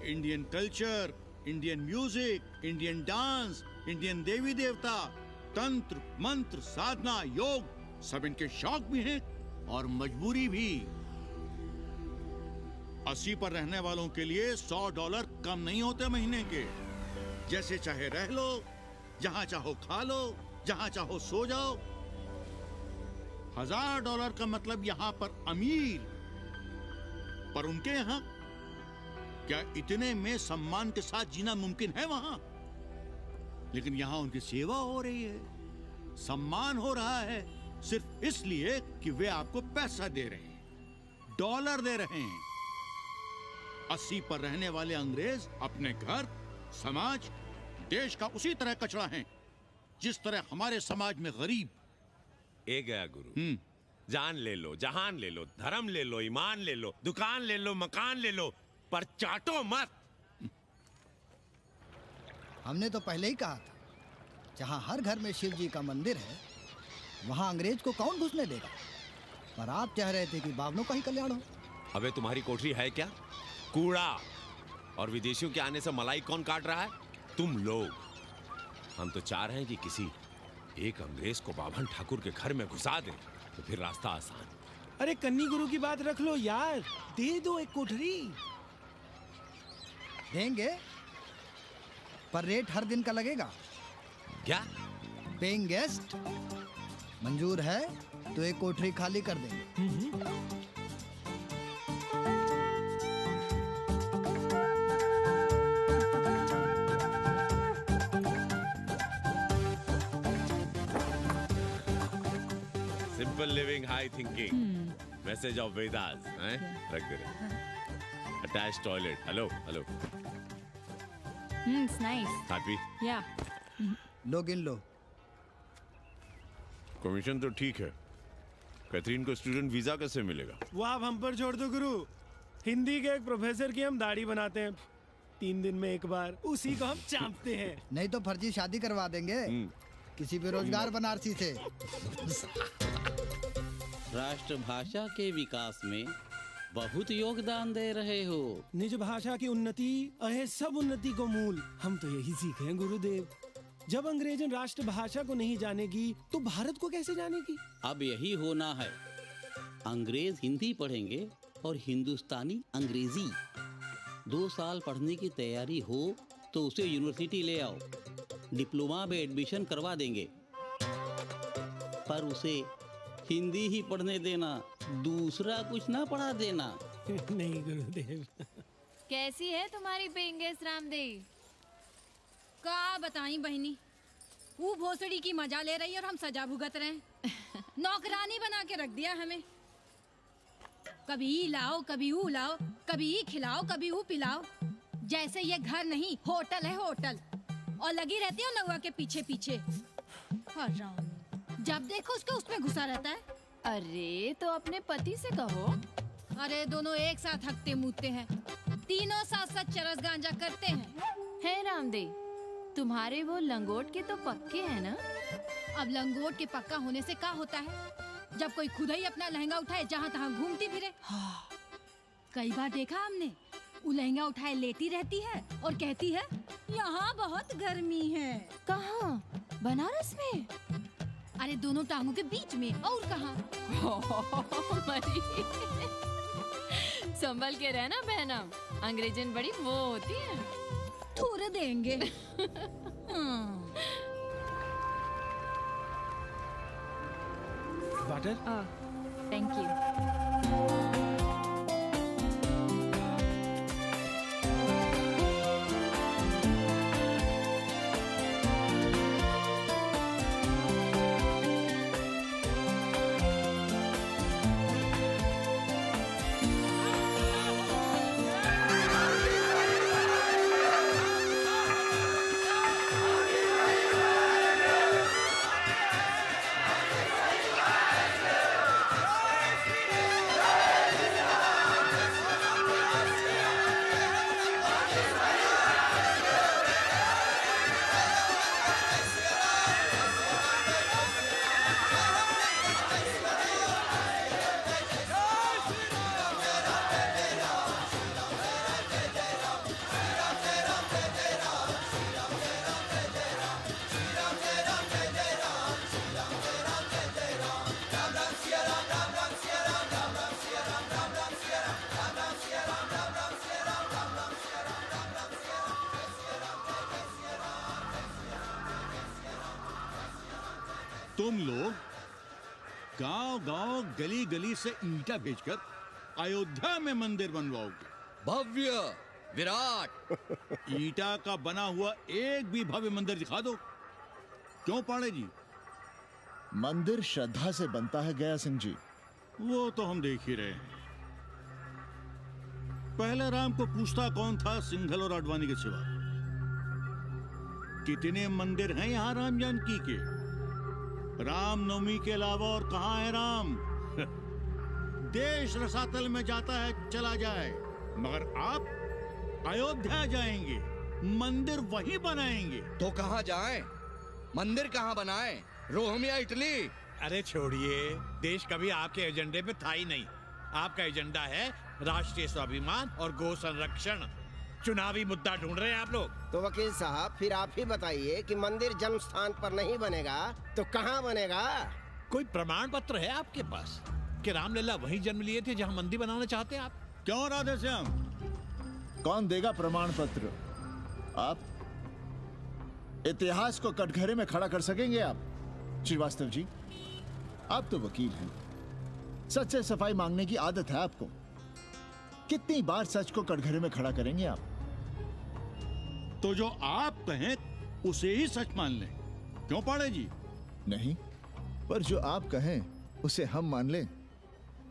Indian culture, Indian music, Indian dance, Indian देवी देवता, तंत्र, मंत्र, साधना, योग, सब इनके शौक भी हैं और मजबूरी भी। 80 पर रहने वालों के लिए $100 कम नहीं होते महीने के। जैसे चाहे रह लो, जहां चाहो खा लो, जहां चाहो सो जाओ। $1000 का मतलब यहां पर अमीर, पर उनके यहां क्या इतने में सम्मान के साथ जीना मुमकिन है वहां? लेकिन यहां उनकी सेवा हो रही है, सम्मान हो रहा है, सिर्फ इसलिए कि वे आपको पैसा दे रहे हैं, डॉलर दे रहे हैं। 80 पर रहने वाले अंग्रेज अपने घर, समाज, देश का उसी तरह कचरा हैं, जिस तरह हमारे समाज में गरीब। ए गया गुरु। जान ले लो, जहान ले लो, धर्म ले लो, ईमान ले लो, दुकान ले लो, मकान ले लो, पर चाटो मत। हमने तो पहले ही कहा था, जहाँ हर घर में शिव जी का मंदिर है, वहाँ अंग्रेज को कौन घुसने देगा। पर आप चाह रहे थे कि बावनों का ही कल्याण हो। अबे तुम्हारी कोठरी है क्या? कूड़ा। और विदेशियों के आने से मलाई कौन काट रहा है? तुम लोग। हम तो चाह रहे हैं कि किसी एक अंग्रेज को बाभन ठाकुर के घर में घुसा दें, तो फिर रास्ता आसान। अरे कन्नी गुरु की बात रख लो यार, दे दो एक कोठरी। देंगे, पर रेट हर दिन का लगेगा। क्या? पेइंग गेस्ट मंजूर है तो एक कोठरी खाली कर देंगे। Simple living, high thinking, message of Vedas हैं? रख दे रहे। Attach toilet. Hello hello. It's nice. Happy? Yeah. लो गिन लो। कमीशन तो ठीक है, कैथरीन को स्टूडेंट वीजा कैसे मिलेगा? वो आप हम पर छोड़ दो गुरु। हिंदी के एक प्रोफेसर की हम दाढ़ी बनाते हैं 3 दिन में एक बार, उसी को हम चापते हैं। नहीं तो फर्जी शादी करवा देंगे किसी बेरोजगार बनारसी से। राष्ट्रभाषा के विकास में बहुत योगदान दे रहे हो। निज भाषा की उन्नति अहे सब उन्नति को मूल। हम तो यही सीखे हैं गुरुदेव। जब अंग्रेजन राष्ट्रभाषा को नहीं जानेगी तो भारत को कैसे जानेगी? अब यही होना है। अंग्रेज हिंदी पढ़ेंगे और हिंदुस्तानी अंग्रेजी। 2 साल पढ़ने की तैयारी हो तो उसे यूनिवर्सिटी ले आओ, डिप्लोमा में एडमिशन करवा देंगे, पर उसे हिंदी ही पढ़ने देना, दूसरा कुछ ना पढ़ा देना। नहीं गुरुदेव। कैसी है तुम्हारी पेंगेस रामदेव? का बताई बहनी, वो भोसड़ी की मजा ले रही और हम सजा भुगत रहे हैं। नौकरानी बना के रख दिया हमें। कभी ई लाओ, कभी ऊ लाओ, कभी ई खिलाओ, कभी ऊ पिलाओ। जैसे ये घर नहीं होटल है, होटल। और लगी रहती हो नौवा के पीछे पीछे। हराम, जब देखो उसको उसमें घुसा रहता है। अरे तो अपने पति से कहो। अरे दोनों एक साथ हकते मुतते हैं, तीनों साथ साथ चरस गांजा करते हैं। है रामदेव, तुम्हारे वो लंगोट के तो पक्के हैं ना? अब लंगोट के पक्का होने से क्या होता है, जब कोई खुद ही अपना लहंगा उठाए जहाँ तहाँ घूमती फिरे। कई बार देखा हमने, वो लहंगा उठाए लेटी रहती है और कहती है यहाँ बहुत गर्मी है। कहाँ? बनारस में? अरे दोनों टांगों के बीच में, और कहाँ? संभल के रहना बहनम, अंग्रेजन बड़ी वो होती है। थूर देंगे। वाटर? Thank you. गली गली से ईंटा भेजकर अयोध्या में मंदिर बनवाओगे? भव्य, विराट। ईंटा का बना हुआ एक भी भव्य मंदिर दिखा दो। क्यों पाड़े जी? मंदिर श्रद्धा से बनता है गया सिंह जी। वो तो हम देख ही रहे हैं। पहले राम को पूछता कौन था सिंघल और आडवाणी के सिवा? कितने मंदिर हैं यहाँ राम जानकी के? रामनवमी के अलावा और कहाँ है राम? देश रसातल में जाता है चला जाए, मगर आप अयोध्या जाएंगे, मंदिर वहीं बनाएंगे। तो कहाँ जाएं? मंदिर कहाँ बनाएं? रोम या इटली? अरे छोड़िए, देश कभी आपके एजेंडे पे था ही नहीं। आपका एजेंडा है राष्ट्रीय स्वाभिमान और गौ संरक्षण। चुनावी मुद्दा ढूंढ रहे हैं आप लोग। तो वकील साहब फिर आप ही बताइए कि मंदिर जन्म स्थान पर नहीं बनेगा तो कहाँ बनेगा? कोई प्रमाण पत्र है आपके पास कि रामलला वहीं जन्म लिए थे जहाँ मंदिर बनाना चाहते हैं आप? क्यों राधे श्याम? कौन देगा प्रमाण पत्र? आप इतिहास को कटघरे में खड़ा कर सकेंगे आप? श्रीवास्तव जी, आप तो वकील हैं, सच से सफाई मांगने की आदत है आपको। कितनी बार सच को कटघरे में खड़ा करेंगे आप? तो जो आप कहें उसे ही सच मान लें। क्यों पाड़े जी? नहीं, पर जो आप कहें उसे हम मान लें।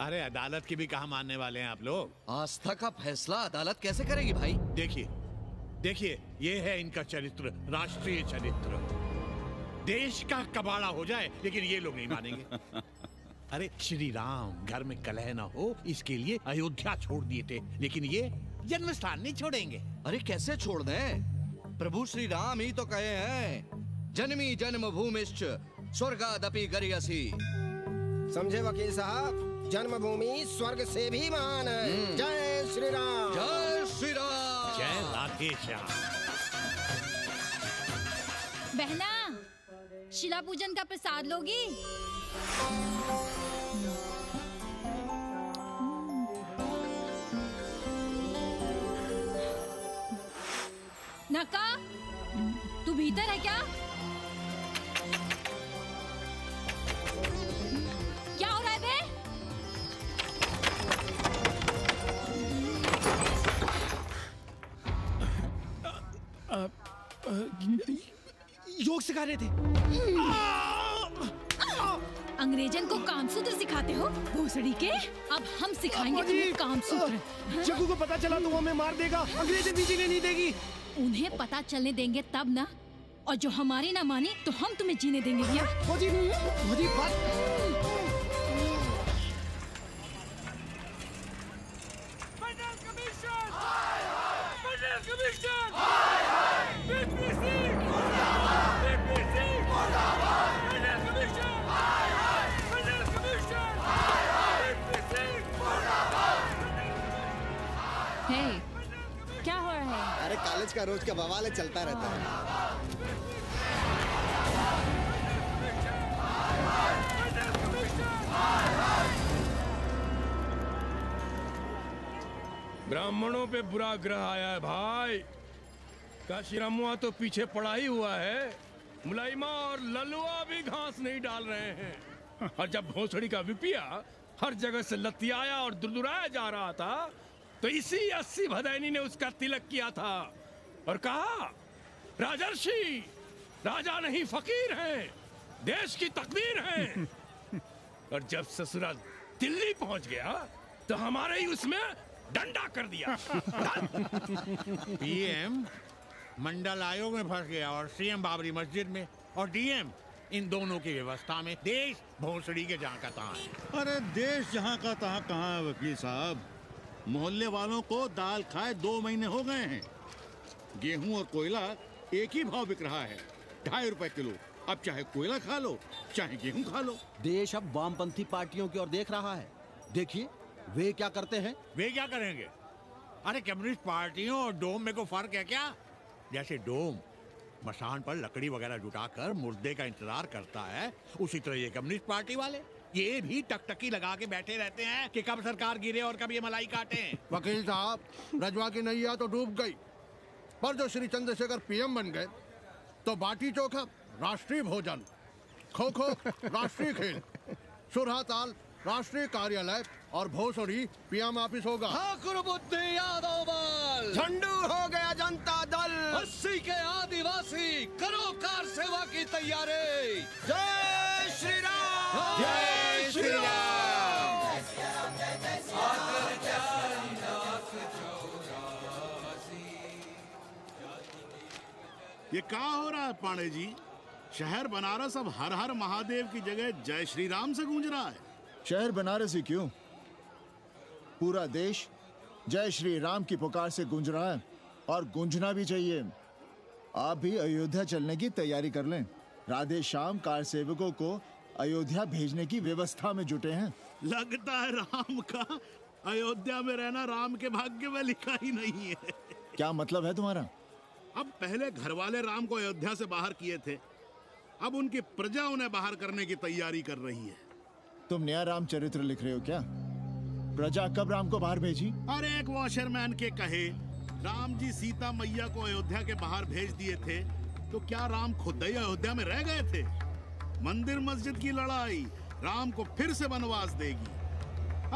अरे अदालत की भी कहाँ मानने वाले हैं आप लोग? आस्था का फैसला अदालत कैसे करेगी भाई? देखिए, ये है इनका चरित्र, राष्ट्रीय चरित्र। देश का कबाड़ा हो जाए लेकिन ये लोग नहीं मानेंगे। अरे श्री राम घर में कलह ना हो इसके लिए अयोध्या छोड़ दिए थे, लेकिन ये जन्म स्थान नहीं छोड़ेंगे। अरे कैसे छोड़ दें? प्रभु श्री राम ही तो कहे हैं, जन्मी जन्मभूमिश्च स्वर्गादपि गरियसी। समझे वकील साहब, जन्मभूमि स्वर्ग से भी महान है। जय श्री राम। जय श्री राम। जय राधे श्याम। बहना, शिला पूजन का प्रसाद लोगी? नका, तू भीतर है क्या? क्या हो रहा है बे? योग सिखा रहे थे। अंग्रेजन को कामसूत्र सिखाते हो भोसड़ी के? अब हम सिखाएंगे तुम्हें कामसूत्र। जग्गू को पता चला तो वो हमें मार देगा, अंग्रेजन भी जीने नहीं देगी। उन्हें पता चलने देंगे तब ना, और जो हमारी ना मानी तो हम तुम्हें जीने देंगे भैया। क्या हो रहा है? अरे कॉलेज का रोज का बवाल चलता रहता है। ब्राह्मणों पे बुरा ग्रह आया है भाई। काशीरामुआ तो पीछे पड़ा ही हुआ है, मुलाइमा और ललुआ भी घास नहीं डाल रहे हैं। और जब भोसड़ी का विपिया हर जगह से लतियाया और दुरदुराया जा रहा था, तो इसी 80 भदैनी ने उसका तिलक किया था और कहा, राजर्षि राजा नहीं फकीर हैं, देश की तकदीर हैं। और जब ससुराल दिल्ली पहुंच गया तो हमारे ही उसमें डंडा कर दिया। पीएम मंडल आयोग में फंस गया और सीएम बाबरी मस्जिद में, और डीएम इन दोनों की व्यवस्था में देश भोसड़ी के जहाँ का तहाँ है। अरे देश जहाँ का तहाँ कहाँ है वकील साहब? मोहल्ले वालों को दाल खाए 2 महीने हो गए हैं। गेहूं और कोयला एक ही भाव बिक रहा है, 2.5 रुपए किलो। अब चाहे कोयला खा लो चाहे गेहूं खा लो। देश अब वामपंथी पार्टियों की ओर देख रहा है। देखिए वे क्या करते हैं। वे क्या करेंगे? अरे कम्युनिस्ट पार्टियों और डोम में को फर्क है क्या? जैसे डोम मसान पर लकड़ी वगैरह जुटाकर मुर्दे का इंतजार करता है, उसी तरह ये कम्युनिस्ट पार्टी वाले ये भी टकटकी लगा के बैठे रहते हैं कि कब सरकार गिरे और कब ये मलाई काटे। वकील साहब, रजवा की नैया तो डूब गई, पर जो श्री चंद्रशेखर पीएम बन गए तो बाटी चोखा राष्ट्रीय भोजन, खो खो राष्ट्रीय खेल, सुरहा ताल राष्ट्रीय कार्यालय और भोसड़ी पीएम ऑफिस होगा। ठाकुर बुद्धि यादव बल, झंडू हो गया जनता दल, 80 के आदिवासी करो कार सेवा की तैयारी। जय श्री राम, जय श्री राम। ये क्या हो रहा है पांडे जी? शहर बनारस अब हर हर महादेव की जगह जय श्री राम से गूंज रहा है। शहर बनारस ही क्यों, पूरा देश जय श्री राम की पुकार से गूंज रहा है और गूंजना भी चाहिए। आप भी अयोध्या चलने की तैयारी कर लें। राधे श्याम कार सेवकों को अयोध्या भेजने की व्यवस्था में जुटे हैं। लगता है राम का अयोध्या में रहना राम के भाग्य में लिखा ही नहीं है। क्या मतलब है तुम्हारा? अब पहले घर वाले राम को अयोध्या से बाहर किए थे, अब उनकी प्रजा उन्हें बाहर करने की तैयारी कर रही है। तुम नया राम चरित्र लिख रहे हो क्या? प्रजा कब राम को बाहर भेजी? अरे एक वॉशरमैन के कहे राम जी सीता मैया को अयोध्या के बाहर भेज दिए थे, तो क्या राम खुद ही अयोध्या में रह गए थे? मंदिर मस्जिद की लड़ाई राम को फिर से वनवास देगी।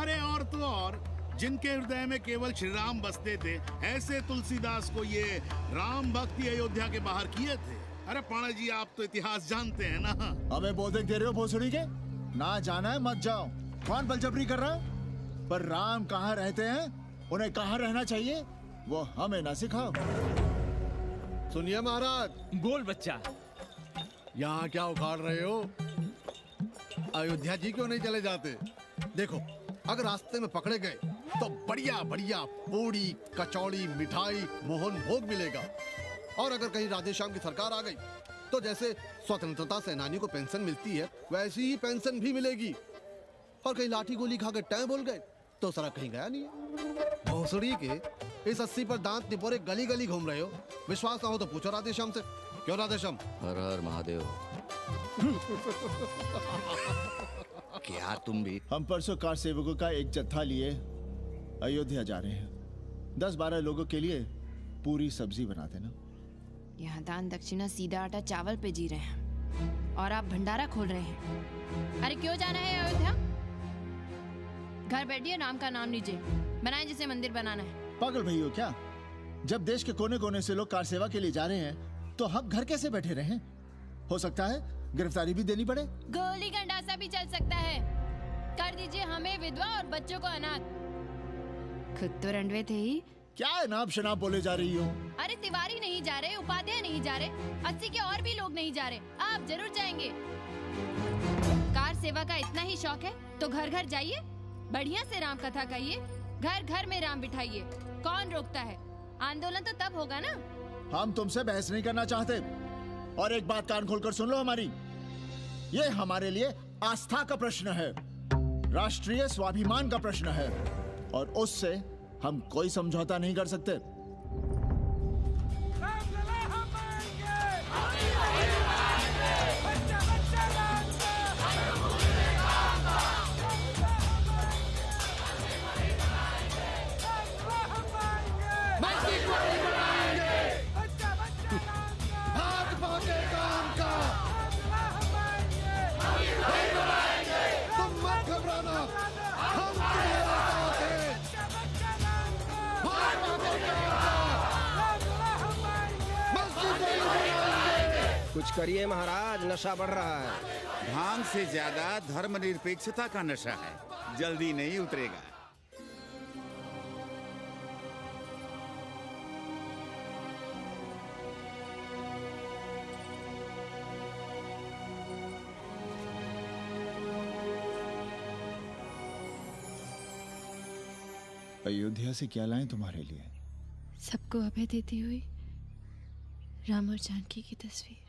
अरे और तो और, जिनके हृदय में केवल श्री राम बसते थे, ऐसे तुलसीदास को ये राम भक्ति अयोध्या के बाहर किए थे। अरे पांडे जी, आप तो इतिहास जानते हैं ना। हमें बोधक दे रहे हो भोसड़ी के? ना जाना है मत जाओ। कौन बलजबरी कर रहा है? पर राम कहाँ रहते हैं, उन्हें कहाँ रहना चाहिए, वो हमें ना सिखाओ। सुनिए महाराज। बोल बच्चा। यहाँ क्या उखाड़ रहे हो? अयोध्या जी क्यों नहीं चले जाते? देखो, अगर रास्ते में पकड़े गए तो बढ़िया बढ़िया पूड़ी कचौड़ी मिठाई मोहन भोग मिलेगा। और अगर कहीं राधे श्याम की सरकार आ गई तो जैसे स्वतंत्रता सेनानियों को पेंशन मिलती है, वैसी ही पेंशन भी मिलेगी। और कहीं लाठी गोली खा के टैं बोल गए तो सारा कहीं गया नहीं है। भोसड़ी के इस 80 पर दांत निपोरे गली गली घूम रहे हो। विश्वास ना हो तो पूछो राधे श्याम से। क्यों राधे श्याम? हर हर महादेव। क्या तुम भी? हम परसों कार सेवकों का एक जत्था लिए अयोध्या जा रहे हैं। 10-12 लोगों के लिए पूरी सब्जी बना देना। यहाँ दान दक्षिणा सीधा आटा चावल पे जी रहे हैं और आप भंडारा खोल रहे हैं। अरे क्यों जाना है अयोध्या? घर बैठिए, राम का नाम लीजिए, बनाए जिसे मंदिर बनाना है। पागल भई हो क्या? जब देश के कोने कोने से लोग कार सेवा के लिए जा रहे हैं तो हम घर कैसे बैठे रहें? हो सकता है गिरफ्तारी भी देनी पड़े। गोली गंडासा भी चल सकता है। कर दीजिए हमें विधवा और बच्चों को अनाथ। खुद तो रंडवे थे ही। क्या अनाप शनाप बोले जा रही हो? अरे तिवारी नहीं जा रहे, उपाध्याय नहीं जा रहे, 80 के और भी लोग नहीं जा रहे। आप जरूर जाएंगे। कार सेवा का इतना ही शौक है तो घर घर जाइए, बढ़िया से राम कथा कहिए, घर घर में राम बिठाइए। कौन रोकता है? आंदोलन तो तब होगा ना। हम तुमसे बहस नहीं करना चाहते। और एक बात कान खोलकर सुन लो हमारी, ये हमारे लिए आस्था का प्रश्न है, राष्ट्रीय स्वाभिमान का प्रश्न है, और उससे हम कोई समझौता नहीं कर सकते। कुछ करिए महाराज, नशा बढ़ रहा है। भांग से ज्यादा धर्मनिरपेक्षता का नशा है, जल्दी नहीं उतरेगा। अयोध्या से क्या लाएं तुम्हारे लिए? सबको अभय देती हुई राम और जानकी की तस्वीर।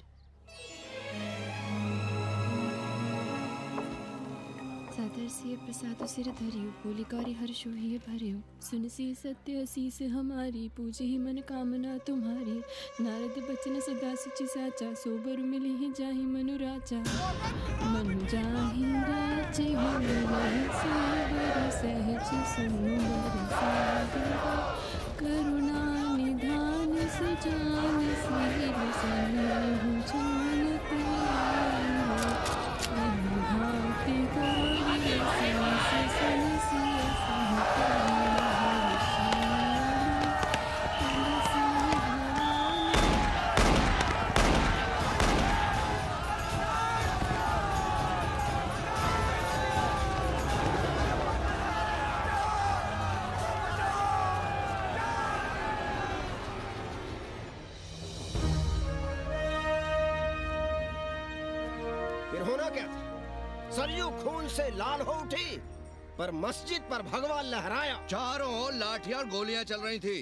सादर सिय प्रसाद सिर धरियो, बोली कौरी हर्षो ही भरियो, सुन सी सत्य असीस हमारी, पूजे ही मन कामना तुम्हारी। नारद बचन सदा सुचि साचा, सोबर मिली ही जाहि मनु राजा। मनु जाहि राजे हो मिलहि सोबर, सहज सुंदर सागर, करुणा निधान सुजान सिर सनेहु जान तेरा, भांति गौरी होना क्या था? सरयू खून से लाल हो उठी, पर मस्जिद पर भगवा लहराया। चारों ओर लाठियां और गोलियां चल रही थी।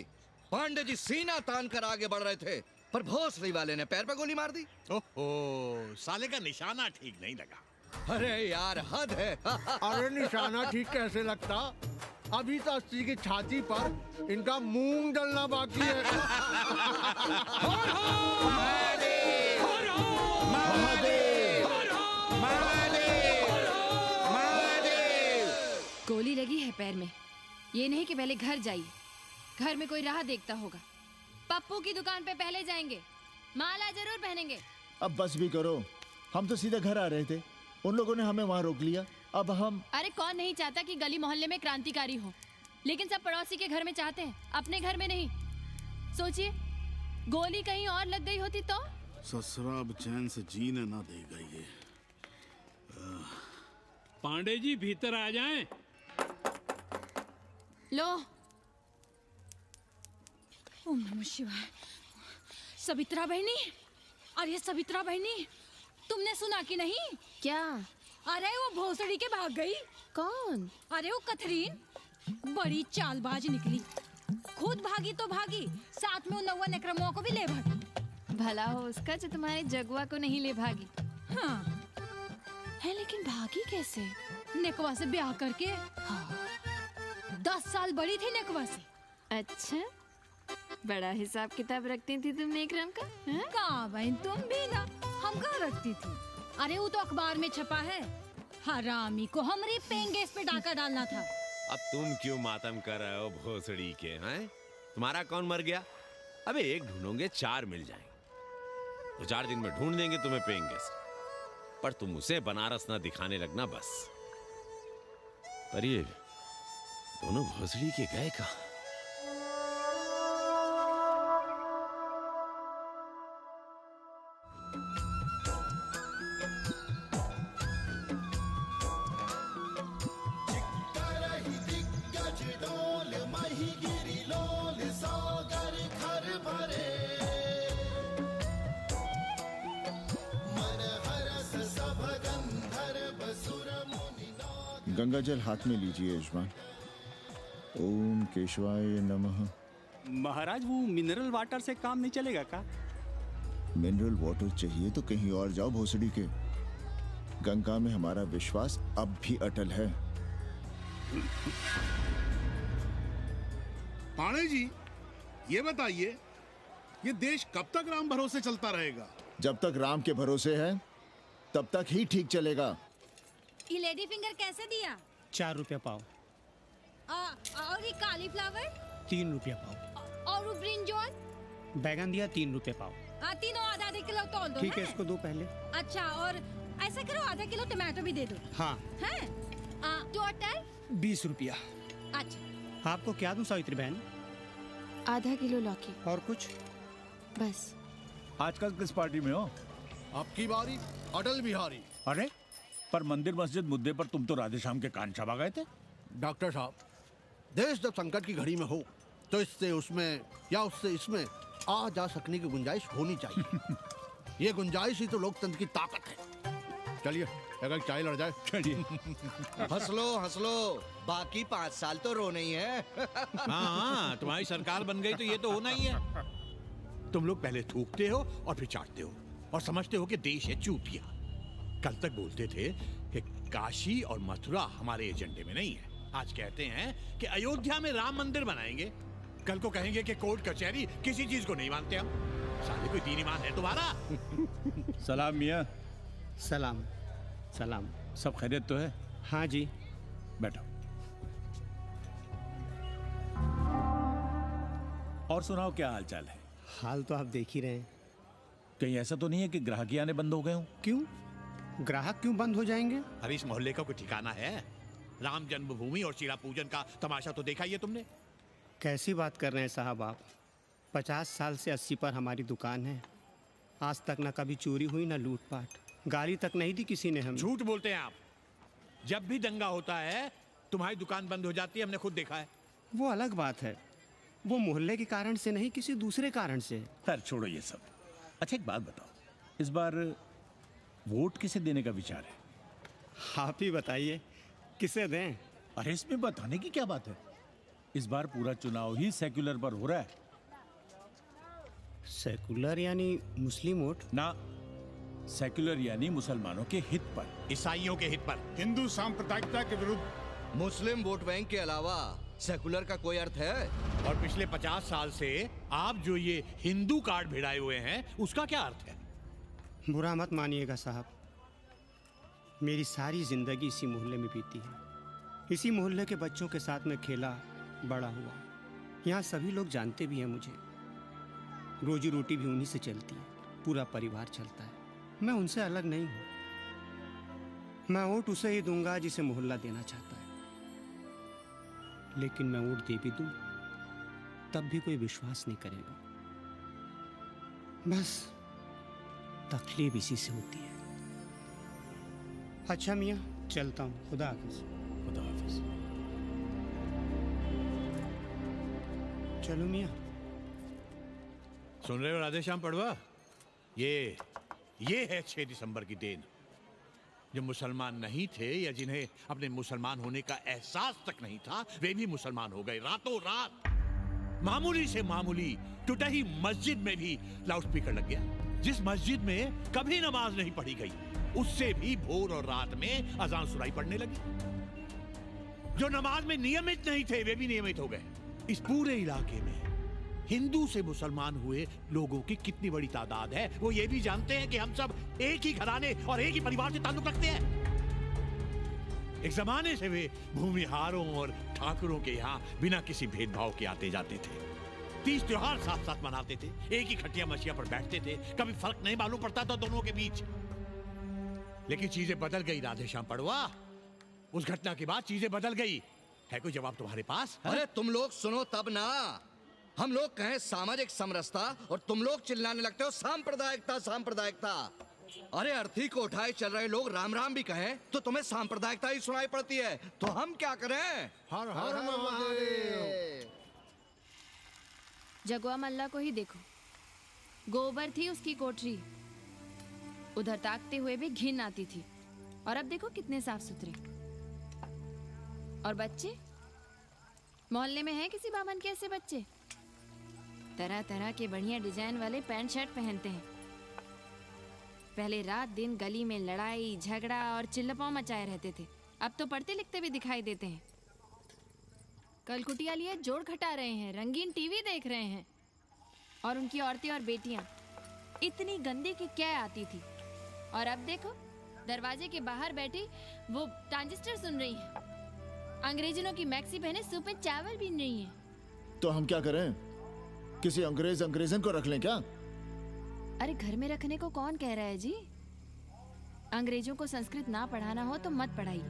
पांडे जी सीना तान कर आगे बढ़ रहे थे, पर भोसड़ी वाले ने पैर पे गोली मार दी। ओहो, साले का निशाना ठीक नहीं लगा। अरे यार, हद है। अरे निशाना ठीक कैसे लगता? अभी तो अस्सी की छाती पर इनका मूंग डलना बाकी है। गोली लगी है पैर में। ये नहीं कि पहले घर जाइए, घर में कोई राह देखता होगा। पप्पू की दुकान पे पहले जाएंगे, माला जरूर पहनेंगे। अब बस भी करो, हम तो सीधे घर आ रहे थे, उन लोगों ने हमें वहाँ रोक लिया। अब हम अरे कौन नहीं चाहता कि गली मोहल्ले में क्रांतिकारी हो, लेकिन सब पड़ोसी के घर में चाहते हैं, अपने घर में नहीं। सोचिए, गोली कहीं और लग गई होती तो? ससुरा अब चैन से जीने ना देगा ये। पांडे जी भीतर आ जाएं। लो। ओम नमः शिवाय। सवित्रा बहनी, अरे सवित्रा बहनी, तुमने सुना कि नहीं? क्या? अरे वो भोसड़ी के भाग गई। कौन? अरे वो कथरीन, बड़ी चालबाज निकली। खुद भागी तो भागी, साथ में उन नौवा नेक्रमुआ को भी ले भागी। भला हो उसका जो तुम्हारे जगुआ को नहीं ले भागी। हाँ है, लेकिन भागी कैसे? नेकवा से ब्याह करके। हाँ। 10 साल बड़ी थी नेकवा से। अच्छा, बड़ा हिसाब किताब रखती थी तुम नेकरम का? कहाँ बहन, तुम भी ना, हम कहाँ रखती थी। अरे वो तो अखबार में छपा है, हरामी को हमारी पेंगेस पे डाका डालना था। अब तुम क्यों मातम कर रहे हो भोसड़ी के? हैं? तुम्हारा कौन मर गया? अबे एक ढूंढोगे 4 मिल जाएंगे। तो 4 दिन में ढूंढ देंगे तुम्हें पेंगेस, पर तुम उसे बनारस ना दिखाने लगना बस। पर ये दोनों भोसड़ी के गए कहाँ? गंगा जल हाथ में लीजिए यजमान। ओम केशवाय नमः। महाराज, वो मिनरल वाटर से काम नहीं चलेगा का? मिनरल वाटर चाहिए तो कहीं और जाओ भोसड़ी के। गंगा में हमारा विश्वास अब भी अटल है। पाणे जी, ये बताइए, ये देश कब तक राम भरोसे चलता रहेगा? जब तक राम के भरोसे है तब तक ही ठीक चलेगा। ये लेडी फिंगर कैसे दिया? 4 रुपया पाव। और ये कालीफ्लावर? 3 रुपया पाव। और वो ब्रिंजॉल? बैगन दिया 3 रुपये पाव। तीनों आधा किलो तोल दो। ठीक है, इसको दो पहले। अच्छा, और ऐसा करो आधा किलो टमाटो भी दे दो। हाँ। हैं? टोटल 20 रुपया। अच्छा। आपको क्या दूं सावित्री बहन? आधा किलो लौकी। और कुछ? बस। आजकल किस पार्टी में हो? आपकी बारी, अटल बिहारी। अरे, पर मंदिर मस्जिद मुद्दे पर तुम तो राधे श्याम के कान छपा गए थे। डॉक्टर साहब, देश जब संकट की घड़ी में हो तो इससे उसमें या उससे इसमें आ जा सकने की गुंजाइश होनी चाहिए। ये गुंजाइश ही तो लोकतंत्र की ताकत है। चलिए, अगर चाय लड़ जाए। चलिए। हंस लो, बाकी 5 साल तो रोना ही है। हाँ, तुम्हारी सरकार बन गई तो ये तो होना ही है। तुम लोग पहले थूकते हो और फिर चाटते हो और समझते हो कि देश है चूतिया। कल तक बोलते थे कि काशी और मथुरा हमारे एजेंडे में नहीं है। आज कहते हैं कि अयोध्या में राम मंदिर बनाएंगे। कल को कहेंगे कि कोर्ट कचहरी किसी चीज को नहीं मानते हम। साले कोई दीन ईमान है तुम्हारा? सलाम मियाँ। सलाम। सलाम। सब खैरियत तो है? हाँ जी। बैठो। और सुनाओ, क्या हाल चाल है? हाल तो आप देख ही रहे हैं। कहीं ऐसा तो नहीं है कि ग्राहक आने बंद हो गए हो? क्यों? ग्राहक क्यों बंद हो जाएंगे? अरे इस मोहल्ले का कोई ठिकाना है? राम जन्मभूमि और शिला पूजन का तमाशा तो देखा ही है तुमने। कैसी बात कर रहे हैं साहब आप? 50 साल से 80 पर हमारी दुकान है। आज तक ना कभी चोरी हुई ना लूटपाट, गाली तक नहीं दी किसी ने हमें। झूठ बोलते हैं आप। जब भी दंगा होता है तुम्हारी दुकान बंद हो जाती है, हमने खुद देखा है। वो अलग बात है, वो मोहल्ले के कारण से नहीं, किसी दूसरे कारण से। खैर छोड़ो ये सब। अच्छा एक बात बताओ, इस बार वोट किसे देने का विचार है? आप ही बताइए, किसे दें? अरे इसमें बताने की क्या बात है? इस बार पूरा चुनाव ही सेक्युलर पर हो रहा है। सेकुलर यानी मुस्लिम वोट? ना, सेक्युलर यानी मुसलमानों के हित पर, ईसाइयों के हित पर, हिंदू सांप्रदायिकता के विरुद्ध। मुस्लिम वोट बैंक के अलावा सेकुलर का कोई अर्थ है? और पिछले 50 साल से आप जो ये हिंदू कार्ड भिड़ाए हुए हैं, उसका क्या अर्थ है? बुरा मत मानिएगा साहब, मेरी सारी जिंदगी इसी मोहल्ले में बीती है। इसी मोहल्ले के बच्चों के साथ में खेला, बड़ा हुआ। यहाँ सभी लोग जानते भी हैं मुझे। रोजी रोटी भी उन्हीं से चलती है, पूरा परिवार चलता है। मैं उनसे अलग नहीं हूँ। मैं वोट उसे ही दूंगा जिसे मोहल्ला देना चाहता है, लेकिन मैं वोट दे भी दूं तब भी कोई विश्वास नहीं करेगा। बस तकलीफ इसी से होती है। अच्छा मियाँ, चलता हूँ। खुदा हाफिज। खुदा हाफिज। चलो मियाँ। सुन रहे हो राधेश्याम पड़वा? ये है 6 दिसंबर की देन। जो मुसलमान नहीं थे या जिन्हें अपने मुसलमान होने का एहसास तक नहीं था, वे भी मुसलमान हो गए रातों रात। मामूली से मामूली टूटी मस्जिद में भी लाउडस्पीकर लग गया। जिस मस्जिद में कभी नमाज नहीं पढ़ी गई, उससे भी भोर और रात में अजान सुनाई पड़ने लगी। जो नमाज में नियमित नहीं थे, वे भी नियमित हो गए। इस पूरे इलाके में हिंदू से मुसलमान हुए लोगों की कितनी बड़ी तादाद है, वो ये भी जानते हैं कि हम सब एक ही घराने और एक ही परिवार से ताल्लुक रखते हैं। एक जमाने से वे भूमिहारों और ठाकुरों के यहाँ बिना किसी भेदभाव के आते जाते थे। 30 त्योहार साथ साथ मनाते थे, एक ही खटिया मछिया पर बैठते थे। कभी फर्क नहीं मालूम पड़ता था दोनों के बीच। लेकिन चीजें बदल गई राधेश्याम पड़वा। उस घटना के बाद चीजें बदल गई। है कोई जवाब तुम्हारे पास? अरे तुम लोग सुनो तब ना। हम लोग कहें सामाजिक समरसता और तुम लोग चिल्लाने लगते हो सांप्रदायिकता सांप्रदायिकता। अरे अर्थी को उठाए चल रहे लोग राम राम भी कहें तो तुम्हें सांप्रदायिकता ही सुनाई पड़ती है। तो हम क्या करें? हर हर महादेव। जगुआ मल्ला को ही देखो, गोबर थी उसकी कोठरी, उधर ताकते हुए भी घिन आती थी। और अब देखो कितने साफ सुथरे। और बच्चे, मोहल्ले में हैं किसी बामन के ऐसे बच्चे? तरह तरह के बढ़िया डिजाइन वाले पैंट शर्ट पहनते हैं। पहले रात दिन गली में लड़ाई झगड़ा और चिल्लपाव मचाए रहते थे, अब तो पढ़ते लिखते भी दिखाई देते हैं। कल कुटिया लिए जोड़ घटा रहे हैं, रंगीन टीवी देख रहे हैं। और उनकी औरतें और बेटियां इतनी गंदी की क्या आती थी। और अब देखो दरवाजे के बाहर बैठी वो ट्रांजिस्टर सुन रही है। अंग्रेजनों की मैक्सी पहने सूप में चावल भी नहीं है। तो हम क्या करें? किसी अंग्रेजन को रख लें क्या? अरे घर में रखने को कौन कह रहा है जी? अंग्रेजों को संस्कृत ना पढ़ाना हो तो मत पढ़ाइए।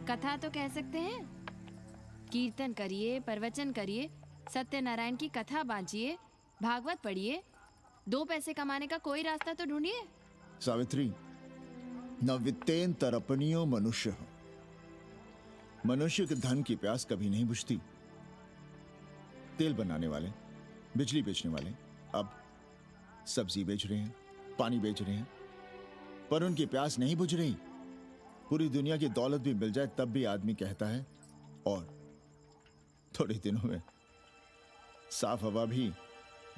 कथा तो कह सकते हैं, कीर्तन करिए, प्रवचन करिए, सत्यनारायण की कथा बांचिए, भागवत पढ़िए। 2 पैसे कमाने का कोई रास्ता तो ढूंढिए। सावित्री, न वित्तेन तरपनियो मनुष्य। मनुष्य के धन की प्यास कभी नहीं बुझती। तेल बनाने वाले, बिजली बेचने वाले अब सब्जी बेच रहे हैं, पानी बेच रहे हैं, पर उनकी प्यास नहीं बुझ रही। पूरी दुनिया की दौलत भी मिल जाए तब भी आदमी कहता है और थोड़े दिनों में साफ हवा भी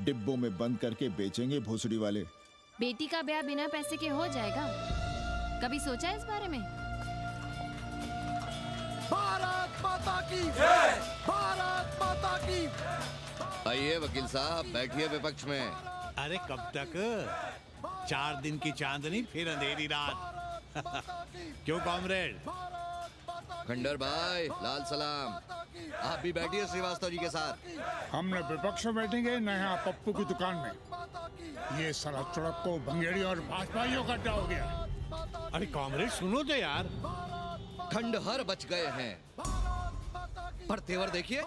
डिब्बों में बंद करके बेचेंगे भोसड़ी वाले। बेटी का ब्याह बिना पैसे के हो जाएगा? कभी सोचा है इस बारे में? भारत माता की जय! भारत माता की। आइए वकील साहब, बैठिए विपक्ष में। अरे कब तक? 4 दिन की चांदनी फिर अंधेरी रात। क्यों कॉमरेड? खंडर भाई, लाल सलाम। आप भी बैठिए श्रीवास्तव जी के साथ। हम न विपक्ष में बैठेंगे न यहाँ पप्पू की दुकान में। ये साला चुड़क को भंगेड़ी और भाजपाइयों का अड्डा हो गया। अरे कॉमरेड सुनो तो यार। खंडहर बच गए हैं, पर तेवर देखिए।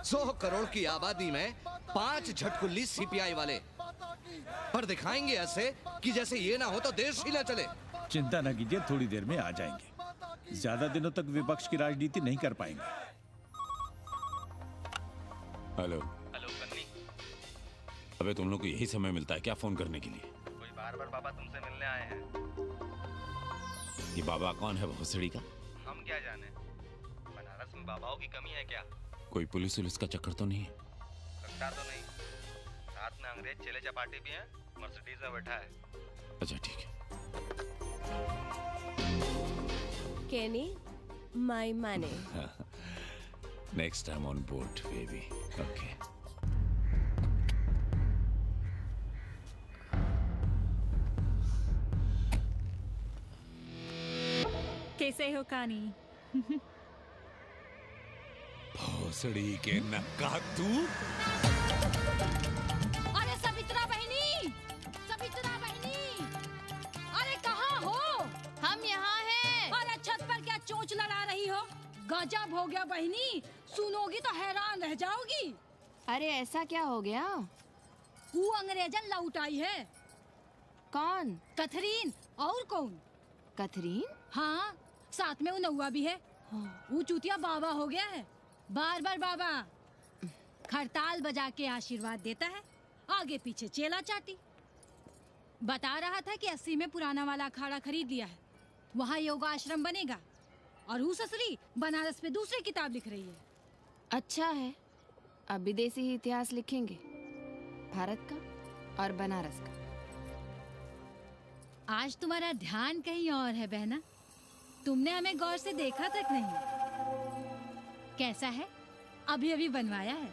100 करोड़ की आबादी में 5 झटकुल्ली सीपीआई वाले, पर दिखाएंगे ऐसे कि जैसे ये ना हो तो देश ही ना चले। चिंता न कीजिए, थोड़ी देर में आ जाएंगे। ज्यादा दिनों तक विपक्ष की राजनीति नहीं कर पाएंगे। हेलो। हेलो बन्नी। अबे तुम लोग को यही समय मिलता है क्या फोन करने के लिए? कोई बात बार बाबा तुमसे मिलने आए हैं। ये बाबा कौन है भोसड़ी का? हम क्या जाने, बनारस में बाबाओं की कमी है क्या? कोई पुलिस उलिस का चक्कर तो नहीं है? लगता तो नहीं। साथ में अंग्रेज चेले चपाटी भी हैं, मर्सिडीज में बैठा है। अच्छा ठीक है। Kenny, my money. Next time on board, baby. Okay. कैसे हो कानी? भोसड़ी के नक्का तू? अरे सवित्रा बहनी, सवित्रा बहनी, अरे कहाँ हो? हम यहाँ हैं। अरे छत पर क्या चोंच लड़ा रही हो? गजब हो गया बहनी, सुनोगी तो हैरान रह जाओगी। अरे ऐसा क्या हो गया? वो अंग्रेजन लौट आई है। कौन? कथरीन। और कौन? कथरीन? हाँ, साथ में वो नौवा भी है। वो चूतिया बाबा हो गया है। बार बार बाबा खड़ताल बजा के आशीर्वाद देता है, आगे पीछे चेला चाटी। बता रहा था कि 80 में पुराना वाला अखाड़ा खरीद लिया है, वहाँ योगा आश्रम बनेगा। और वो ससुरी बनारस पे दूसरी किताब लिख रही है। अच्छा है, अब विदेशी इतिहास लिखेंगे, भारत का और बनारस का। आज तुम्हारा ध्यान कहीं और है बहना, तुमने हमें गौर से देखा तक नहीं। कैसा है? अभी अभी बनवाया है।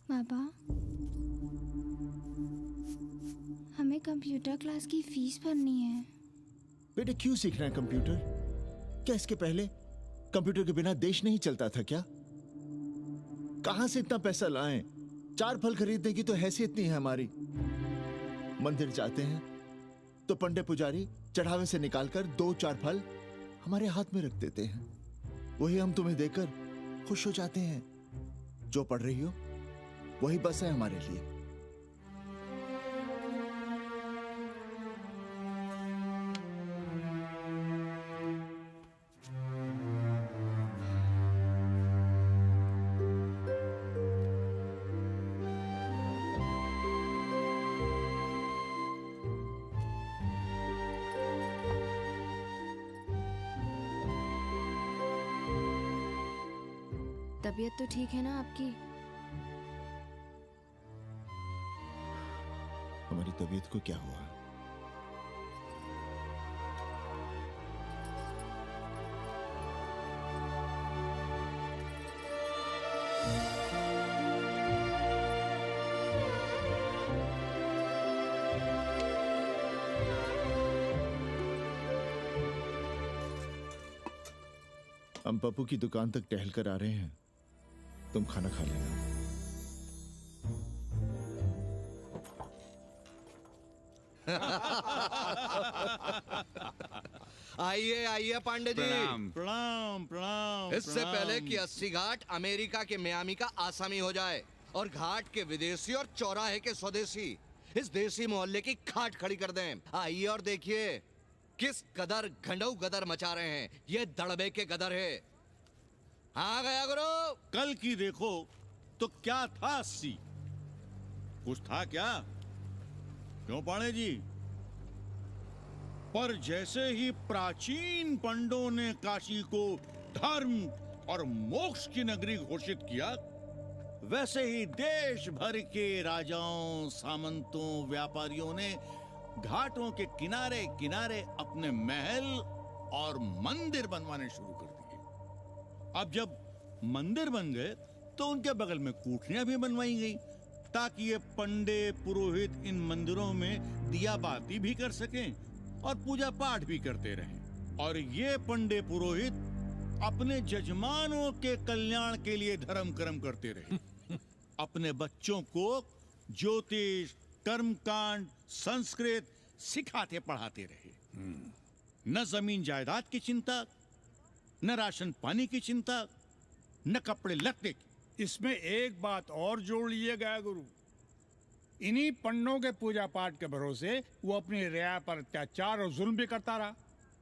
बाबा, हमें कंप्यूटर क्लास की फीस भरनी है। बेटे क्यों सीखना है कंप्यूटर? क्या इसके पहले कंप्यूटर के बिना देश नहीं चलता था क्या? कहां से इतना पैसा लाएं? 4 फल खरीदने की तो हैसियत नहीं है हमारी। मंदिर जाते हैं तो पंडे पुजारी चढ़ावे से निकालकर 2-4 फल हमारे हाथ में रख देते हैं, वही हम तुम्हें देकर खुश हो जाते हैं। जो पढ़ रही हो वही बस है हमारे लिए। तबीयत तो ठीक है ना आपकी? हमारी तबीयत को क्या हुआ? हम पप्पू की दुकान तक टहल कर आ रहे हैं, तुम खाना खा लेना। आइए आइए पांडे जी। प्रणाम प्रणाम प्रणाम। इससे पहले कि 80 घाट अमेरिका के मियामी का आसामी हो जाए और घाट के विदेशी और चौराहे के स्वदेशी इस देसी मोहल्ले की खाट खड़ी कर दें, आइए और देखिए किस कदर घंडऊ गदर मचा रहे हैं ये दड़बे के गदर है। हाँ गया गुरु। कल की देखो तो क्या था 80? कुछ था क्या? क्यों पांडे जी? पर जैसे ही प्राचीन पंडों ने काशी को धर्म और मोक्ष की नगरी घोषित किया, वैसे ही देश भर के राजाओं, सामंतों, व्यापारियों ने घाटों के किनारे किनारे अपने महल और मंदिर बनवाने शुरू कर दिए। अब जब मंदिर बन गए तो उनके बगल में कोठरियां भी बनवाई गई ताकि ये पंडे पुरोहित इन मंदिरों में दिया बाती भी कर सकें और पूजा पाठ भी करते रहें। और ये पंडे पुरोहित अपने जजमानों के कल्याण के लिए धर्म कर्म करते रहे। अपने बच्चों को ज्योतिष, कर्मकांड, संस्कृत सिखाते पढ़ाते रहे। न जमीन जायदाद की चिंता, न राशन पानी की चिंता, न कपड़े लत्ते की। इसमें एक बात और जोड़ लीजिएगा गुरु, इन्हीं पंडों के पूजा पाठ के भरोसे वो अपनी रिया पर अत्याचार और जुल्म भी करता रहा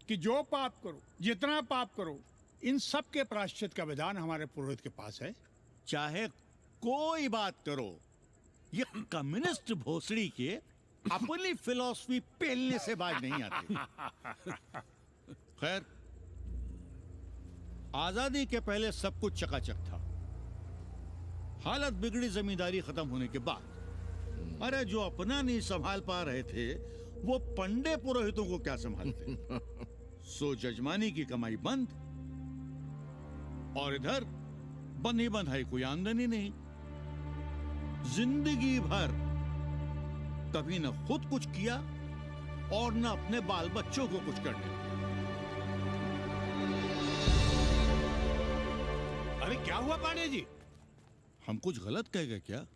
कि जो पाप करो, जितना पाप करो, इन सब के प्रायश्चित का विधान हमारे पुरोहित के पास है। चाहे कोई बात करो, ये कम्युनिस्ट भोसड़ी के अपनी फिलॉसफी पेलने से बाज नहीं आती। खैर, आजादी के पहले सब कुछ चकाचक था। हालत बिगड़ी जमींदारी खत्म होने के बाद। अरे जो अपना नहीं संभाल पा रहे थे वो पंडे पुरोहितों को क्या संभालते। सो जजमानी की कमाई बंद, और इधर बंधी बंधाई कोई आमदनी नहीं। जिंदगी भर कभी न खुद कुछ किया और न अपने बाल बच्चों को कुछ करने। अरे क्या हुआ पांडे जी? हम कुछ गलत कह गए क्या?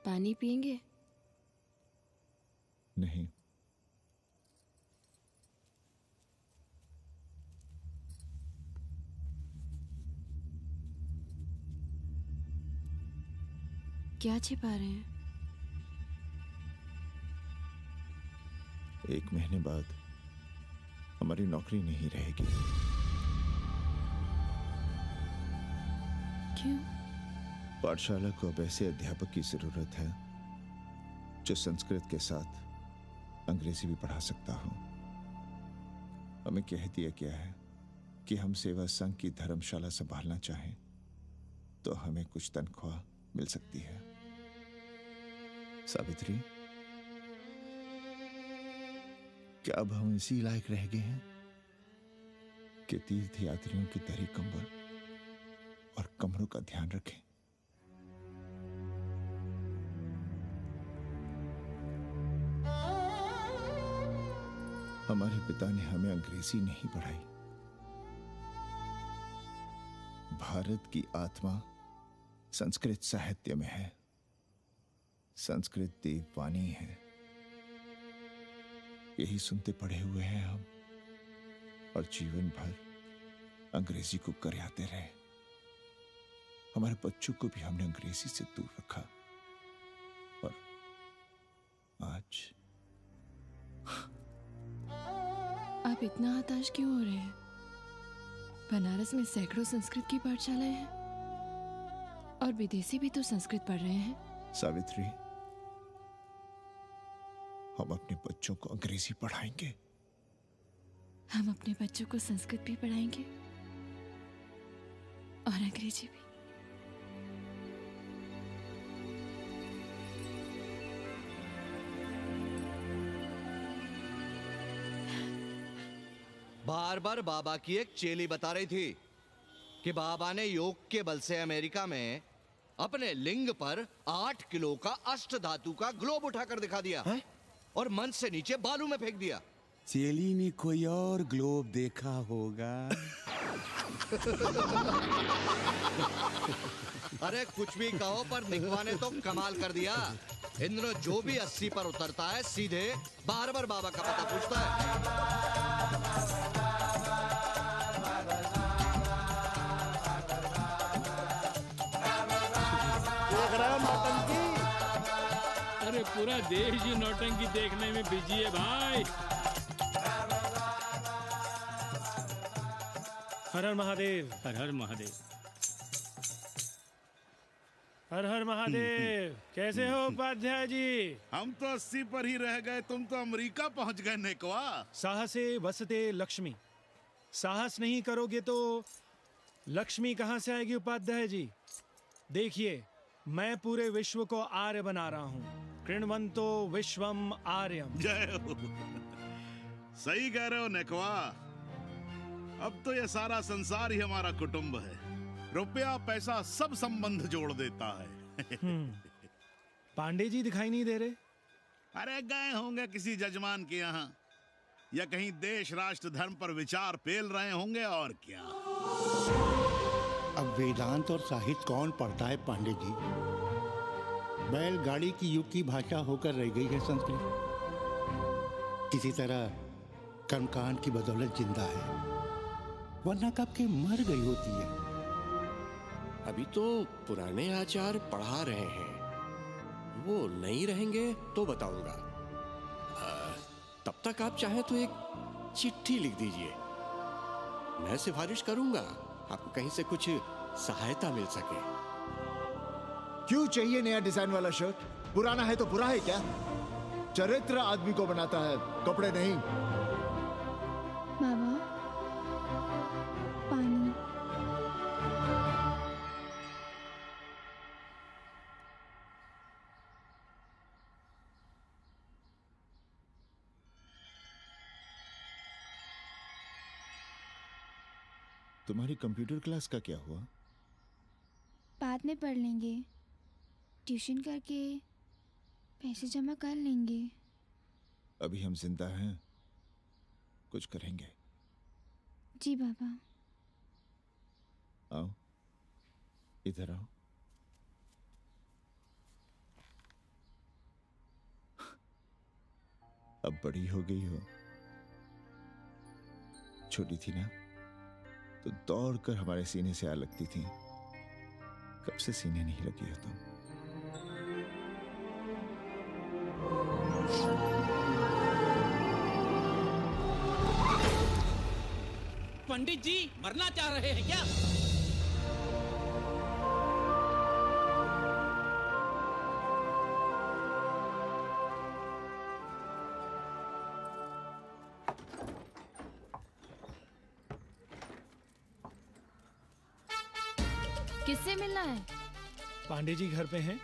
पानी पिएंगे? नहीं। क्या छिपा रहे हैं? 1 महीने बाद हमारी नौकरी नहीं रहेगी। क्यों? पाठशाला को अब ऐसे अध्यापक की जरूरत है जो संस्कृत के साथ अंग्रेजी भी पढ़ा सकता हो। हमें कह दिया गया है कि हम सेवा संघ की धर्मशाला संभालना चाहें तो हमें कुछ तनख्वाह मिल सकती है। सावित्री, क्या अब हम इसी लायक रह गए हैं कि तीर्थ यात्रियों की दरी कंबल और कमरों का ध्यान रखें? हमारे पिता ने हमें अंग्रेजी नहीं पढ़ाई। भारत की आत्मा संस्कृत साहित्य में है। संस्कृत देववाणी है। यही सुनते पढ़े हुए हैं हम, और जीवन भर अंग्रेजी को करियाते रहे। हमारे बच्चों को भी हमने अंग्रेजी से दूर रखा, और आज आप इतना हताश क्यों हो रहे हैं? बनारस में सैकड़ों संस्कृत की पाठशालाएं हैं और विदेशी भी तो संस्कृत पढ़ रहे हैं। सावित्री, हम अपने बच्चों को अंग्रेजी पढ़ाएंगे। हम अपने बच्चों को संस्कृत भी पढ़ाएंगे और अंग्रेजी भी। बार बार बाबा की एक चेली बता रही थी कि बाबा ने योग के बल से अमेरिका में अपने लिंग पर 8 किलो का अष्ट धातु का ग्लोब उठाकर दिखा दिया है? और मंच से नीचे बालू में फेंक दिया। चेली ने कोई और ग्लोब देखा होगा। अरे कुछ भी कहो, पर निकवा ने तो कमाल कर दिया। इंद्र जो भी 80 पर उतरता है सीधे बार बार बाबा का पता पूछता है। अरे पूरा देश ही नौटंकी देखने में बिजी है भाई। हर हर महादेव। हर हर महादेव। हर हर महादेव। कैसे हो उपाध्याय जी? हम तो 80 पर ही रह गए, तुम तो अमेरिका पहुंच गए नेकवा। साहसे वसते लक्ष्मी। साहस नहीं करोगे तो लक्ष्मी कहाँ से आएगी उपाध्याय जी? देखिए, मैं पूरे विश्व को आर्य बना रहा हूँ। कृण्वन्तो विश्वम आर्यम। जय हो। सही कह रहे हो नेकवा। अब तो ये सारा संसार ही हमारा कुटुंब है। रुपया पैसा सब संबंध जोड़ देता है। पांडे जी दिखाई नहीं दे रहे? अरे गए होंगे किसी जजमान के यहाँ, या कहीं देश राष्ट्र धर्म पर विचार पेल रहे होंगे, और क्या। अब वेदांत और साहित्य कौन पढ़ता है पांडे जी? बैलगाड़ी की युग की भाषा होकर रह गई है संस्कृत। किसी तरह कर्मकांड की बदौलत जिंदा है, वरना कब के मर गई होती है। अभी तो पुराने आचार पढ़ा रहे हैं, वो नहीं रहेंगे तो बताऊंगा। तब तक आप चाहे तो एक चिट्ठी लिख दीजिए, मैं सिफारिश करूंगा, आपको कहीं से कुछ सहायता मिल सके। क्यों चाहिए नया डिजाइन वाला शर्ट? पुराना है तो बुरा है क्या? चरित्र आदमी को बनाता है, कपड़े नहीं। बाबा, पानी। तुम्हारी कंप्यूटर क्लास का क्या हुआ? बाद में पढ़ लेंगे, ट्यूशन करके पैसे जमा कर लेंगे। अभी हम जिंदा हैं, कुछ करेंगे। जी बाबा। आओ, इधर आओ। अब बड़ी हो गई हो। छोटी थी ना तो दौड़ कर हमारे सीने से आ लगती थी। कब से सीने नहीं लगी हो तुम? पंडित जी मरना चाह रहे हैं क्या? किससे मिलना है? पांडे जी घर पे हैं।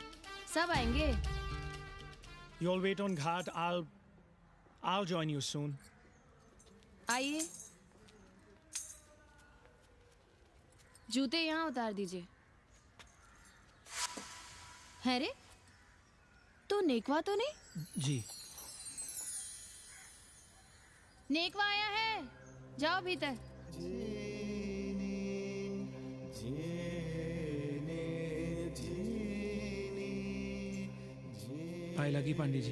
सब आएंगे। You all wait on Ghat. I'll join you soon. आइए, जूते यहाँ उतार दीजिए। है रे, तो नेकवा तो नहीं? जी। नेकवा आया है, जाओ भीतर। पाए लगी पांडे जी।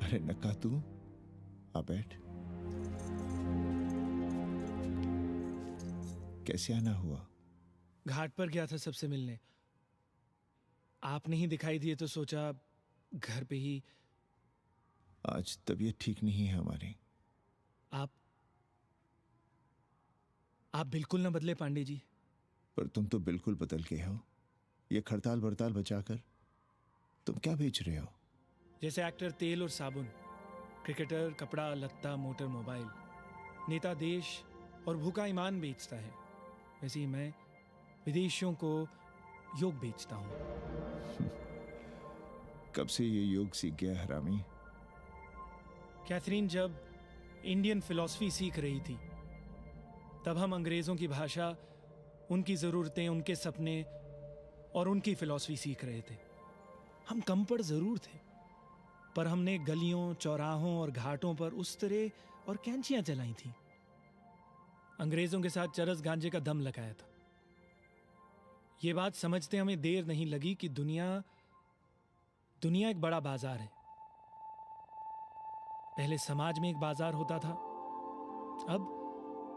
अरे नका तू आ बैठ। कैसे आना हुआ? घाट पर गया था सबसे मिलने, आप नहीं दिखाई दिए तो सोचा घर पे ही। आज तबीयत ठीक नहीं है हमारी। आप बिल्कुल ना बदले पांडे जी। पर तुम तो बिल्कुल बदल गए हो। ये खड़ताल बड़ताल बचाकर तुम क्या बेच रहे हो? जैसे एक्टर तेल और साबुन, क्रिकेटर कपड़ा लत्ता मोटर मोबाइल, नेता देश और भूखा ईमान बेचता है, वैसे ही मैं विदेशियों को योग बेचता हूं। कब से ये योग सीख गया हरामी? कैथरीन जब इंडियन फिलॉसफी सीख रही थी तब हम अंग्रेजों की भाषा, उनकी जरूरतें, उनके सपने और उनकी फिलॉसफी सीख रहे थे। हम कम पढ़ जरूर थे, पर हमने गलियों चौराहों और घाटों पर उस्तरे और कैंचियां चलाई थी। अंग्रेजों के साथ चरस गांजे का दम लगाया था। ये बात समझते हमें देर नहीं लगी कि दुनिया एक बड़ा बाजार है। पहले समाज में एक बाजार होता था, अब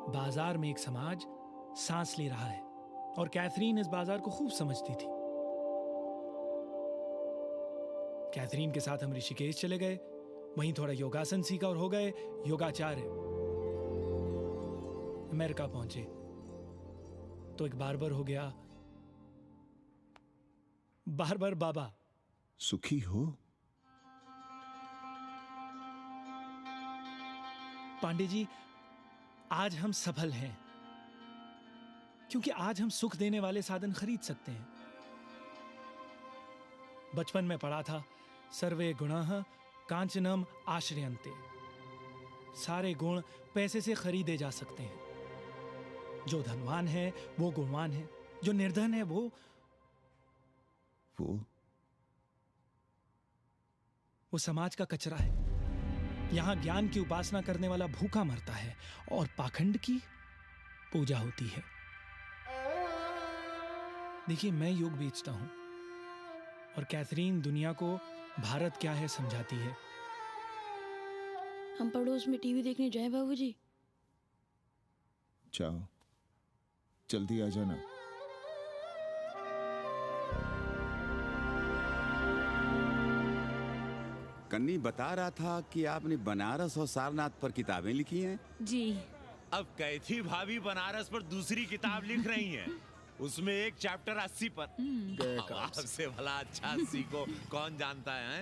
बाजार में एक समाज सांस ले रहा है, और कैथरीन इस बाजार को खूब समझती थी। कैथरीन के साथ हम ऋषिकेश चले गए, वहीं थोड़ा योगासन सीखा और हो गए योगाचार्य। अमेरिका पहुंचे तो एक बार्बर हो गया। बार्बर बाबा। सुखी हो? पांडे जी, आज हम सफल हैं क्योंकि आज हम सुख देने वाले साधन खरीद सकते हैं। बचपन में पढ़ा था, सर्वे गुणाः कांचनम आश्रयन्ते। सारे गुण पैसे से खरीदे जा सकते हैं। जो धनवान है वो गुणवान है, जो निर्धन है वो समाज का कचरा है। यहां ज्ञान की उपासना करने वाला भूखा मरता है और पाखंड की पूजा होती है। देखिए, मैं योग बेचता हूं और कैथरीन दुनिया को भारत क्या है समझाती है। हम पड़ोस में टीवी देखने जाएं बाबूजी? जाओ, जल्दी आ जाना। कन्नी बता रहा था कि आपने बनारस और सारनाथ पर किताबें लिखी हैं। जी। अब कैथी भाभी बनारस पर दूसरी किताब लिख रही हैं। उसमें एक चैप्टर 80 पर। आपसे भला अच्छा 80 को कौन जानता है?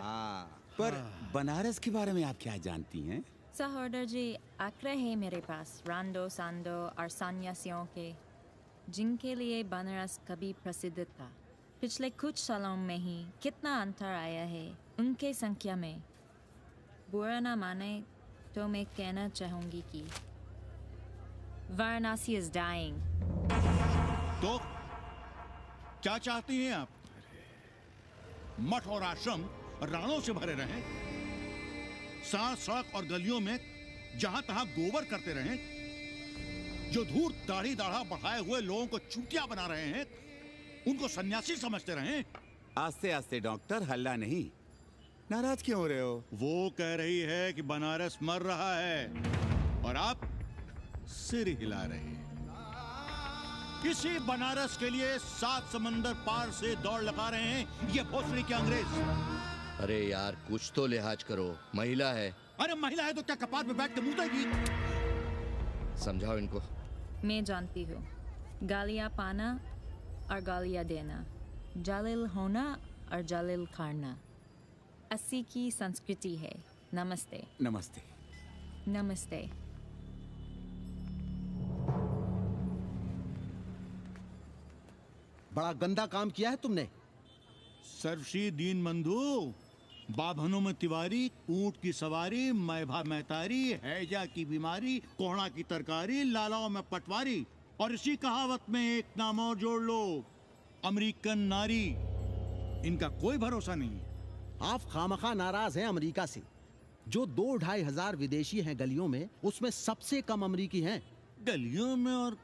पर बनारस के बारे में आप क्या जानती हैं? सहोदर जी, आंकड़े हैं मेरे पास रांडो सांडो और सन्यासियों के, जिनके लिए बनारस कभी प्रसिद्ध था। पिछले कुछ सालों में ही कितना अंतर आया है उनके संख्या में। बुरा ना माने तो मैं कहना चाहूंगी कि वाराणसी is dying। तो क्या चाहती हैं आप? मठ और आश्रम राणों से भरे रहें, सड़क सड़क और गलियों में जहां तहां गोबर करते रहें, जो धूर्त दाढ़ी दाढ़ा बढ़ाए हुए लोगों को चूतिया बना रहे हैं उनको सन्यासी समझते रहें। आस्ते आस्ते डॉक्टर, हल्ला नहीं। नाराज क्यों हो रहे हो? वो कह रही है कि बनारस मर रहा है और आप सिर हिला रहे हैं। इसी बनारस के लिए 7 समंदर पार से दौड़ लगा रहे हैं ये भोसड़ी के अंग्रेज। अरे यार, कुछ तो लिहाज करो, महिला है। अरे महिला है तो क्या कपार पे बैठ के मुंह देगी? समझाओ इनको। मैं जानती हूँ, गालियाँ पाना और गालियाँ देना, जालिल होना और जालिल खाना 80 की संस्कृति है। नमस्ते। नमस्ते। नमस्ते। बड़ा गंदा काम किया है तुमने। सर्वश्री दीन बंधु, बाभनों में तिवारी, ऊंट की सवारी, मैभा मैतारी, हैजा की बीमारी, कोहड़ा की तरकारी, लालाओं में पटवारी, और इसी कहावत में एक नाम और जोड़ लो, अमेरिकन नारी। इनका कोई भरोसा नहीं। आप खामखा नाराज हैं अमेरिका से। जो 2-2.5 हजार विदेशी हैं गलियों में, उसमें सबसे कम अमेरिकी हैं। गलियों में और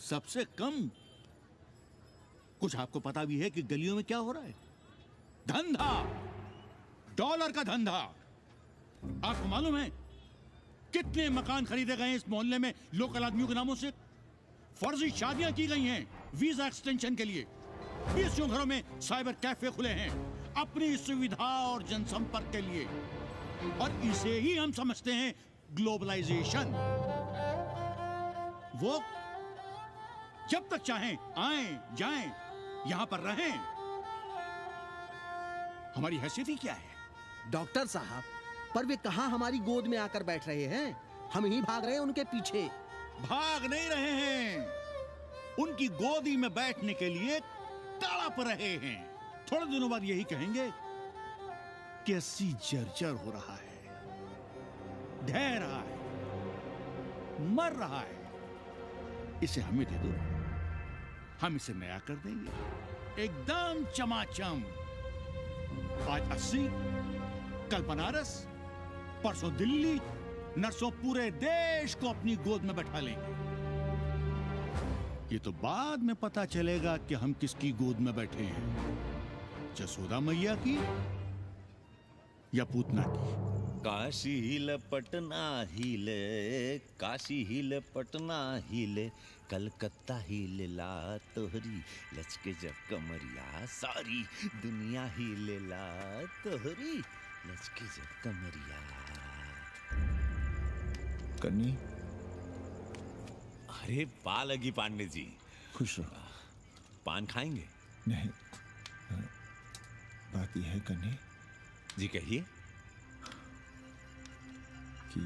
सबसे कम? कुछ आपको पता भी है कि गलियों में क्या हो रहा है? धंधा, डॉलर का धंधा। आपको मालूम है कितने मकान खरीदे गए इस मोहल्ले में लोकल आदमियों के नामों से? फर्जी शादियां की गई हैं वीजा एक्सटेंशन के लिए। 20 घरों में साइबर कैफे खुले हैं अपनी सुविधा और जनसंपर्क के लिए, और इसे ही हम समझते हैं ग्लोबलाइजेशन। वो जब तक चाहें आएं जाएं, यहां पर रहें। हमारी हैसियत ही क्या है? डॉक्टर साहब, पर वे कहां हमारी गोद में आकर बैठ रहे हैं? हम ही भाग रहे हैं उनके पीछे। भाग नहीं रहे हैं, उनकी गोदी में बैठने के लिए तड़प रहे हैं। थोड़े दिनों बाद यही कहेंगे कि 80 जर्जर हो रहा है, ढह रहा है, मर रहा है, इसे हमें दे दो, हम इसे नया कर देंगे एकदम चमाचम। आज 80, कल बनारस, परसों दिल्ली, नरसों पूरे देश को अपनी गोद में बैठा लेंगे। ये तो बाद में पता चलेगा कि हम किसकी गोद में बैठे हैं, जसोदा मैया की या पूतना की। काशी हिले पटना हिले, काशी हिले पटना हिले, कलकत्ता हिले ला तोहरी लचके जब कमरिया, सारी दुनिया हिले ला तोहरी लचके जब कमरिया। कन्नी, अरे पा लगी पांडे जी। खुश रहो। पान खाएंगे? नहीं, बात यह है कन्नी जी, कहिए। कि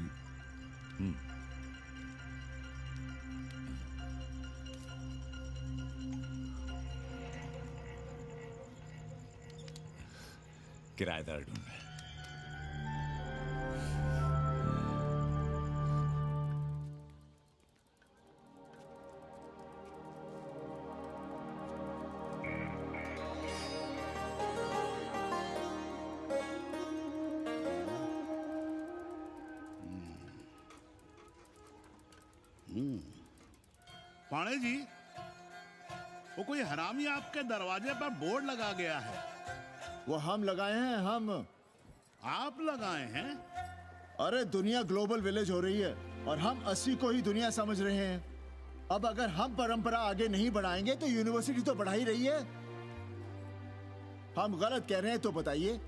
किराएदार ढूंढ रहे हैं। पाणे जी, वो कोई हरामी आपके दरवाजे पर बोर्ड लगा गया है। वो हम लगाए हैं, हम। आप लगाए हैं? अरे दुनिया ग्लोबल विलेज हो रही है और हम 80 को ही दुनिया समझ रहे हैं। अब अगर हम परंपरा आगे नहीं बढ़ाएंगे तो यूनिवर्सिटी तो बढ़ा ही रही है। हम गलत कह रहे हैं तो बताइए।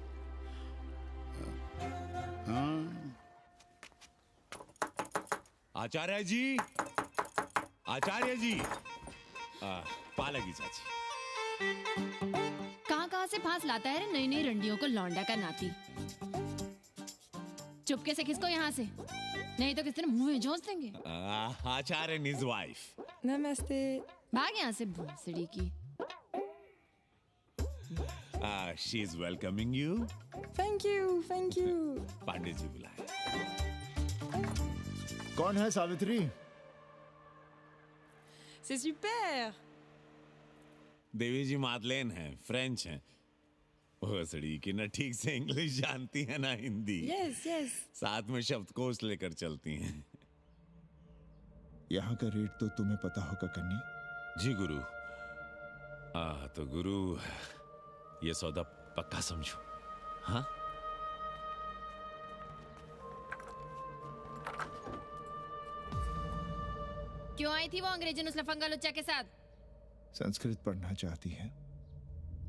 आचार्य जी, आचार्य जी, पालकी चाची। कहाँ से फांस लाता है रे नई नई रंडियों को, लौंडा का नाती। चुपके से खिसको यहाँ से, नहीं तो किस दिन मुंह में जोश देंगे। आचार्य and his wife। नमस्ते। भाग यहाँ से भोसड़ी की। She is welcoming you। Thank you, thank you। Pandey ji बुलाए। कौन है सावित्री? C'est super। देवी जी मादलेन हैं, फ्रेंच हैं। भोसड़ी की ना ठीक से इंग्लिश जानती है ना हिंदी। Yes, yes। साथ में शब्दकोश लेकर चलती हैं। यहाँ का रेट तो तुम्हें पता होगा कन्नी। जी गुरु। तो गुरु, ये सौदा पक्का समझो। हाँ? क्यों आई थी वो अंग्रेजन उस लफंगा लुच्चा के साथ? संस्कृत पढ़ना चाहती है।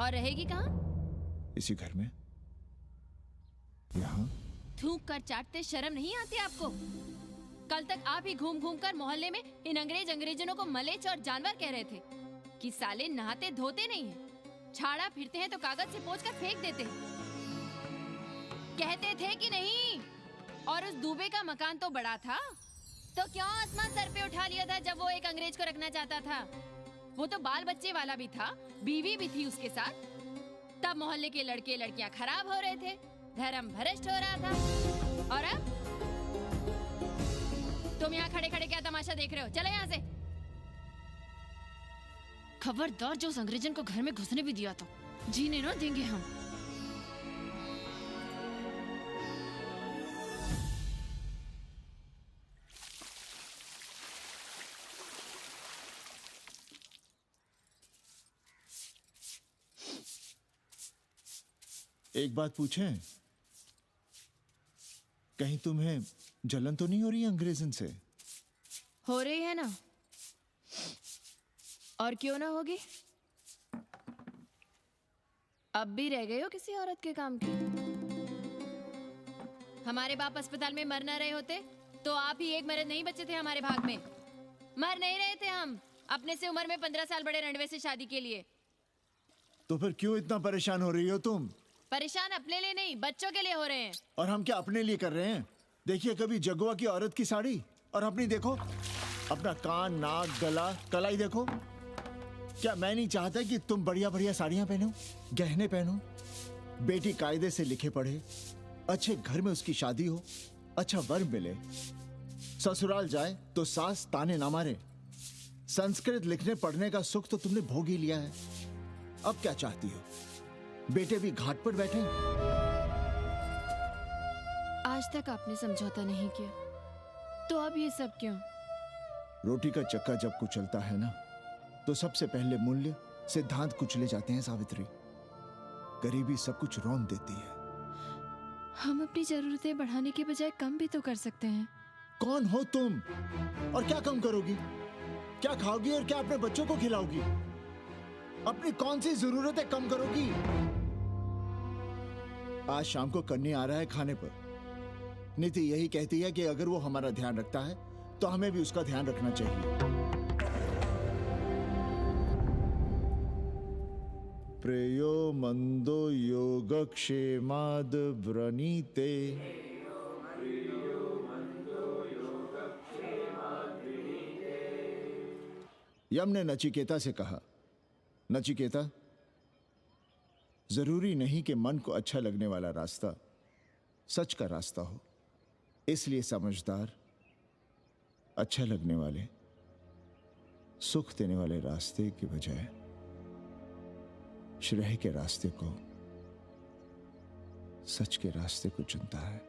और रहेगी कहाँ? इसी घर में, यहाँ। थूक कर चाटते शर्म नहीं आती आपको? कल तक आप ही घूम घूम कर मोहल्ले में इन अंग्रेजनों को मलेच और जानवर कह रहे थे कि साले नहाते धोते नहीं हैं, छाड़ा फिरते हैं तो कागज से पोंछ कर फेंक देते हैं। कहते थे कि नहीं? और उस दूबे का मकान तो बड़ा था, तो क्यों आसमान सर पे उठा लिया था जब वो एक अंग्रेज को रखना चाहता था? वो तो बाल बच्चे वाला भी था, बीवी भी थी उसके साथ। तब मोहल्ले के लड़के लड़कियां खराब हो रहे थे, धर्म भ्रष्ट हो रहा था। और अब तुम यहाँ खड़े खड़े क्या तमाशा देख रहे हो? चले यहाँ से। खबरदार, जो उस अंग्रेजन को घर में घुसने भी दिया तो जीने ना देंगे हम। एक बात पूछें, कहीं तुम्हें जलन तो नहीं हो रही अंग्रेजन से? हो रही है ना, और क्यों ना होगी? अब भी रह गए हो किसी औरत के काम की? हमारे बाप अस्पताल में मर ना रहे होते तो आप ही एक मर्द नहीं बचे थे हमारे भाग में। मर नहीं रहे थे हम अपने से उम्र में 15 साल बड़े रंडवे से शादी के लिए। तो फिर क्यों इतना परेशान हो रही हो तुम? परेशान अपने लिए नहीं, बच्चों के लिए हो रहे हैं। और हम क्या अपने लिए कर रहे हैं? देखिए कभी जगुआ की औरत की साड़ी और अपनी देखो, अपना कान, नाक, गला, कलाई देखो। क्या मैं नहीं चाहता कि तुम बढ़िया बढ़िया साड़ियां पहनो, गहने पहनो, बेटी कायदे से लिखे पढ़े, अच्छे घर में उसकी शादी हो, अच्छा वर मिले, ससुराल जाए तो सास ताने ना मारे। संस्कृत लिखने पढ़ने का सुख तो तुमने भोग ही लिया है। अब क्या चाहती हो? बेटे भी घाट पर बैठे। आज तक आपने समझौता नहीं किया, तो अब ये सब क्यों? रोटी का चक्का जब कुचलता है ना, तो सबसे पहले मूल्य सिद्धांत कुचले जाते हैं सावित्री। गरीबी सब कुछ रौंद देती है। हम अपनी जरूरतें बढ़ाने के बजाय कम भी तो कर सकते हैं। कौन हो तुम? और क्या कम करोगी? क्या खाओगी और क्या अपने बच्चों को खिलाओगी? अपनी कौन सी जरूरतें कम करोगी? आज शाम को कन्नी आ रहा है खाने पर। नीति यही कहती है कि अगर वो हमारा ध्यान रखता है तो हमें भी उसका ध्यान रखना चाहिए। प्रेयो मंदो योगक्षेमाद व्रणीते। यम ने नचिकेता से कहा, नचिकेता, जरूरी नहीं कि मन को अच्छा लगने वाला रास्ता सच का रास्ता हो। इसलिए समझदार, अच्छा लगने वाले, सुख देने वाले रास्ते की बजाय श्रेय के रास्ते को, सच के रास्ते को चुनता है।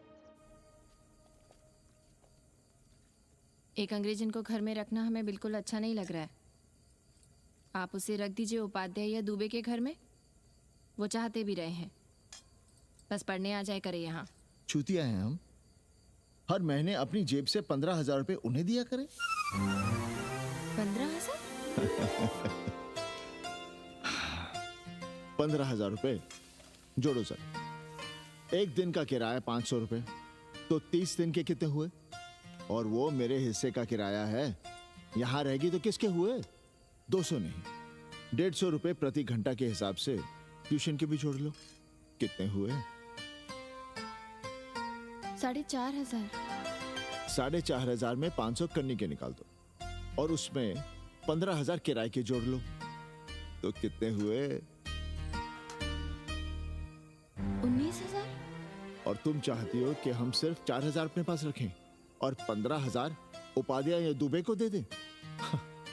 एक अंग्रेजन को घर में रखना हमें बिल्कुल अच्छा नहीं लग रहा है। आप उसे रख दीजिए उपाध्याय या दुबे के घर में, वो चाहते भी रहे हैं। बस पढ़ने आ जाए करे यहाँ। चूतिया हैं हम। हर महीने अपनी जेब से 15,000 रुपए उन्हें दिया करें। 15,000? 15,000 रुपए जोड़ो सर। एक दिन का किराया 500 रुपए, तो 30 दिन के कितने हुए? और वो मेरे हिस्से का किराया है। यहां रहेगी तो किसके हुए? 200 नहीं, 150 रुपए प्रति घंटा के हिसाब से ट्यूशन के भी जोड़ लो। कितने हुए? 4,500। 4,500 में 500 कन्नी के निकाल दो और उसमें 15,000 किराए के जोड़ लो, तो कितने हुए? 19,000। और तुम चाहती हो कि हम सिर्फ 4,000 अपने पास रखें और 15,000 उपाध्याय या दुबे को दे दें?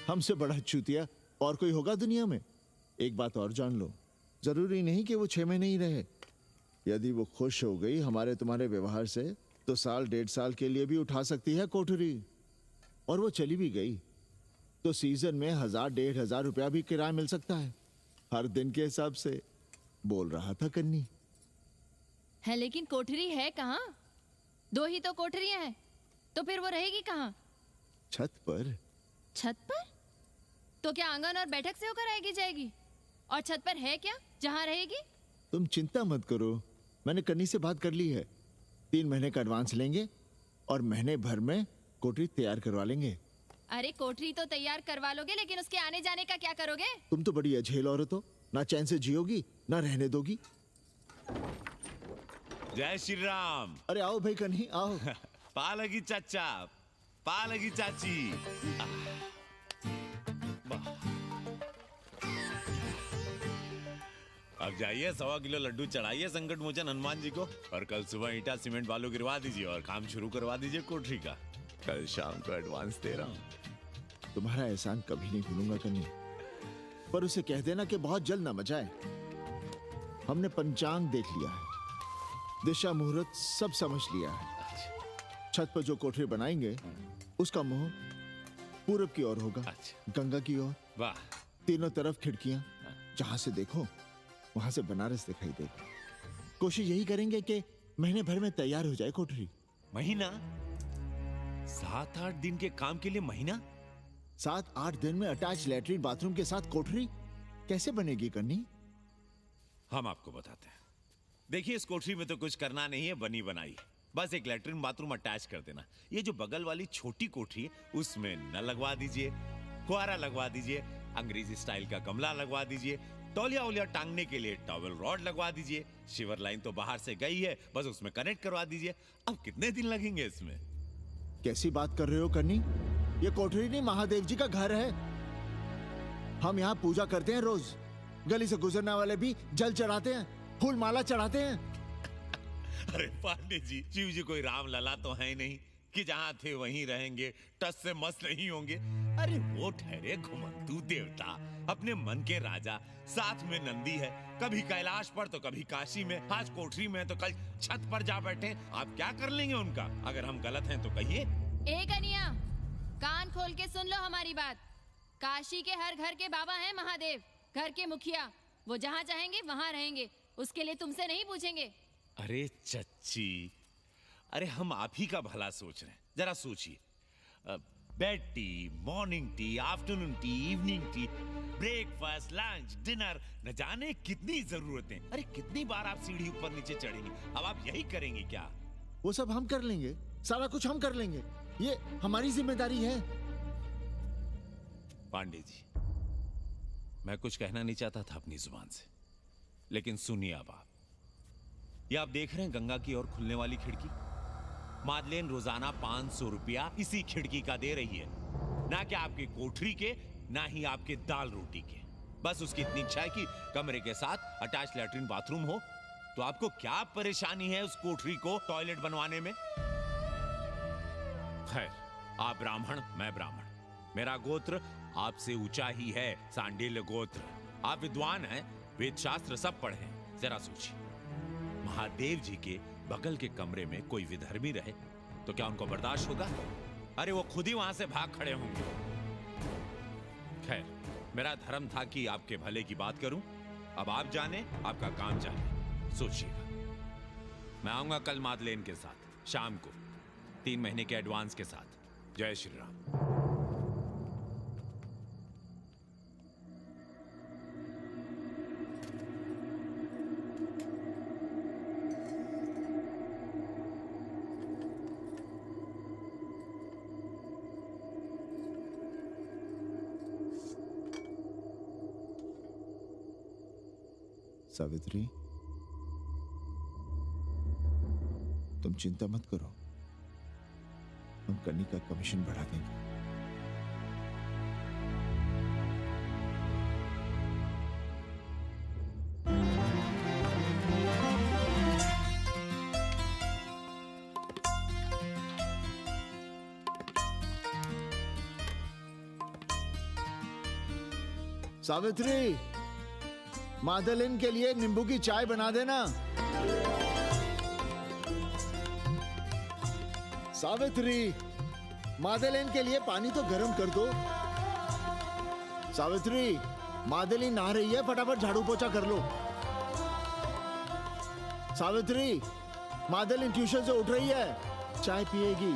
हमसे बड़ा चूतिया और कोई होगा दुनिया में? एक बात और जान लो, जरूरी नहीं कि वो 6 महीने ही रहे। यदि वो खुश हो गई हमारे तुम्हारे व्यवहार से, तो साल 1.5 साल के लिए भी उठा सकती है कोठरी। और वो चली भी गई तो सीजन में 1,000-1,500 रुपया भी किराया मिल सकता है, हर दिन के हिसाब से। बोल रहा था कन्नी। है लेकिन कोठरी है कहाँ? 2 ही तो कोठरियां हैं, तो फिर वो रहेगी कहाँ? छत पर। छत पर? तो क्या आंगन और बैठक से होकर आएगी जाएगी? और छत पर है क्या जहाँ रहेगी? तुम चिंता मत करो, मैंने कन्नी से बात कर ली है। 3 महीने का एडवांस लेंगे और महीने भर में कोठरी तैयार करवा लेंगे। अरे कोठरी तो तैयार करवा लोगे, लेकिन उसके आने जाने का क्या करोगे? तुम तो बड़ी अझेल औरत हो, ना चैन से जियोगी ना रहने दोगी। जय श्री राम। अरे आओ भाई कन्ही आओ। पालगी चाचा, पालगी चाची। अब जाइए 1.25 किलो लड्डू चढ़ाइए संकट मोचन हनुमान जी को, और कल सुबह ईटा सीमेंट बालू गिरवा दीजिए और काम शुरू करवा दीजिए कोठरी का। कल शाम को एडवांस दे रहा हूँ। तुम्हारा एहसान कभी नहीं भूलूंगा कन्नी, पर उसे कह देना कि बहुत जल्द ना मचाए। हमने पंचांग देख लिया है, दिशा मुहूर्त सब समझ लिया है। छत पर जो कोठरी बनाएंगे उसका मुंह पूरब की ओर होगा, गंगा की ओर। वाह। तीनों तरफ खिड़कियां, जहां से देखो वहां से बनारस दिखाई देगा। कोशिश यही करेंगे कि महीने भर में तैयार हो जाए कोठरी। महीना? 7-8 दिन के काम के लिए महीना? 7-8 दिन में अटैच लैट्रिन बाथरूम के साथ कोठरी कैसे बनेगी कन्नी? हम आपको बताते हैं। देखिए, इस कोठरी में तो कुछ करना नहीं है, बनी बनाई। बस एक लैट्रिन बाथरूम अटैच कर देना। ये जो बगल वाली छोटी कोठरी है उसमें नल लगवा दीजिए, फुहारा लगवा दीजिए, अंग्रेजी स्टाइल का गमला लगवा दीजिए, तौलिया उलिया टांगने के लिए टॉवल रॉड लगवा दीजिए। शिवर लाइन तो बाहर से गई है, बस उसमें कनेक्ट करवा दीजिए। अब कितने दिन लगेंगे इसमें? कैसी बात कर रहे हो कन्नी? ये कोठरी नहीं, महादेव जी का घर है। हम यहाँ पूजा करते हैं रोज। गली से गुजरने वाले भी जल चढ़ाते हैं, फूल माला चढ़ाते हैं। अरे पांडे जी, शिव जी कोई राम लला तो है नहीं कि जहां थे वहीं रहेंगे, टस से मस नहीं होंगे। अरे वो ठहरे घुमंतू देवता, अपने मन के राजा, साथ में नंदी है, कभी कैलाश पर तो कभी काशी में, आज कोठरी में तो कल छत पर जा बैठे। आप क्या कर लेंगे उनका? अगर हम गलत हैं तो कहिए। ए कन्या, कान खोल के सुन लो हमारी बात। काशी के हर घर के बाबा हैं महादेव, घर के मुखिया। वो जहाँ चाहेंगे वहाँ रहेंगे, उसके लिए तुमसे नहीं पूछेंगे। अरे चच्ची, अरे हम आप ही का भला सोच रहे हैं। जरा सोचिए, bed tea, morning tea, afternoon T, evening tea, breakfast, lunch, dinner, न जाने कितनी जरूरतें। अरे कितनी बार आप सीढ़ी ऊपर नीचे चढ़ेंगे। अब आप यही करेंगे क्या? वो सब हम कर लेंगे, सारा कुछ हम कर लेंगे, ये हमारी जिम्मेदारी है। पांडे जी, मैं कुछ कहना नहीं चाहता था अपनी जुबान से, लेकिन सुनिए अब आप। ये आप देख रहे हैं गंगा की ओर खुलने वाली खिड़की? मादलेन रोजाना 500 रुपया इसी खिड़की का दे रही है, ना कि आपकी कोठरी के, ना ही आपके दाल रोटी के। बस उसकी इतनी इच्छा है कि कमरे के साथ अटैच लैट्रिन बाथरूम हो। तो आपको क्या परेशानी है उस कोठरी को टॉयलेट बनवाने में? खैर, आप ब्राह्मण, मैं ब्राह्मण, मेरा गोत्र आपसे ऊंचा ही है, सांडिल्य गोत्र। आप विद्वान हैं, वेद शास्त्र सब पढ़े हैं। जरा सोचिए, महादेव जी के बगल के कमरे में कोई विधर्मी रहे तो क्या उनको बर्दाश्त होगा? अरे वो खुद ही वहां से भाग खड़े होंगे। खैर, मेरा धर्म था कि आपके भले की बात करूं। अब आप जाने, आपका काम जाने। सोचिएगा, मैं आऊंगा कल मादलेन के साथ शाम को, 3 महीने के एडवांस के साथ। जय श्री राम। सावित्री, तुम चिंता मत करो, हम कन्नी का कमीशन बढ़ा देंगे। सावित्री, मादलिन के लिए नींबू की चाय बना देना। सावित्री, मादलिन के लिए पानी तो गर्म कर दो। सावित्री, मादलिन नहा रही है, फटाफट झाड़ू पोछा कर लो। सावित्री, मादलिन ट्यूशन से उठ रही है, चाय पिएगी।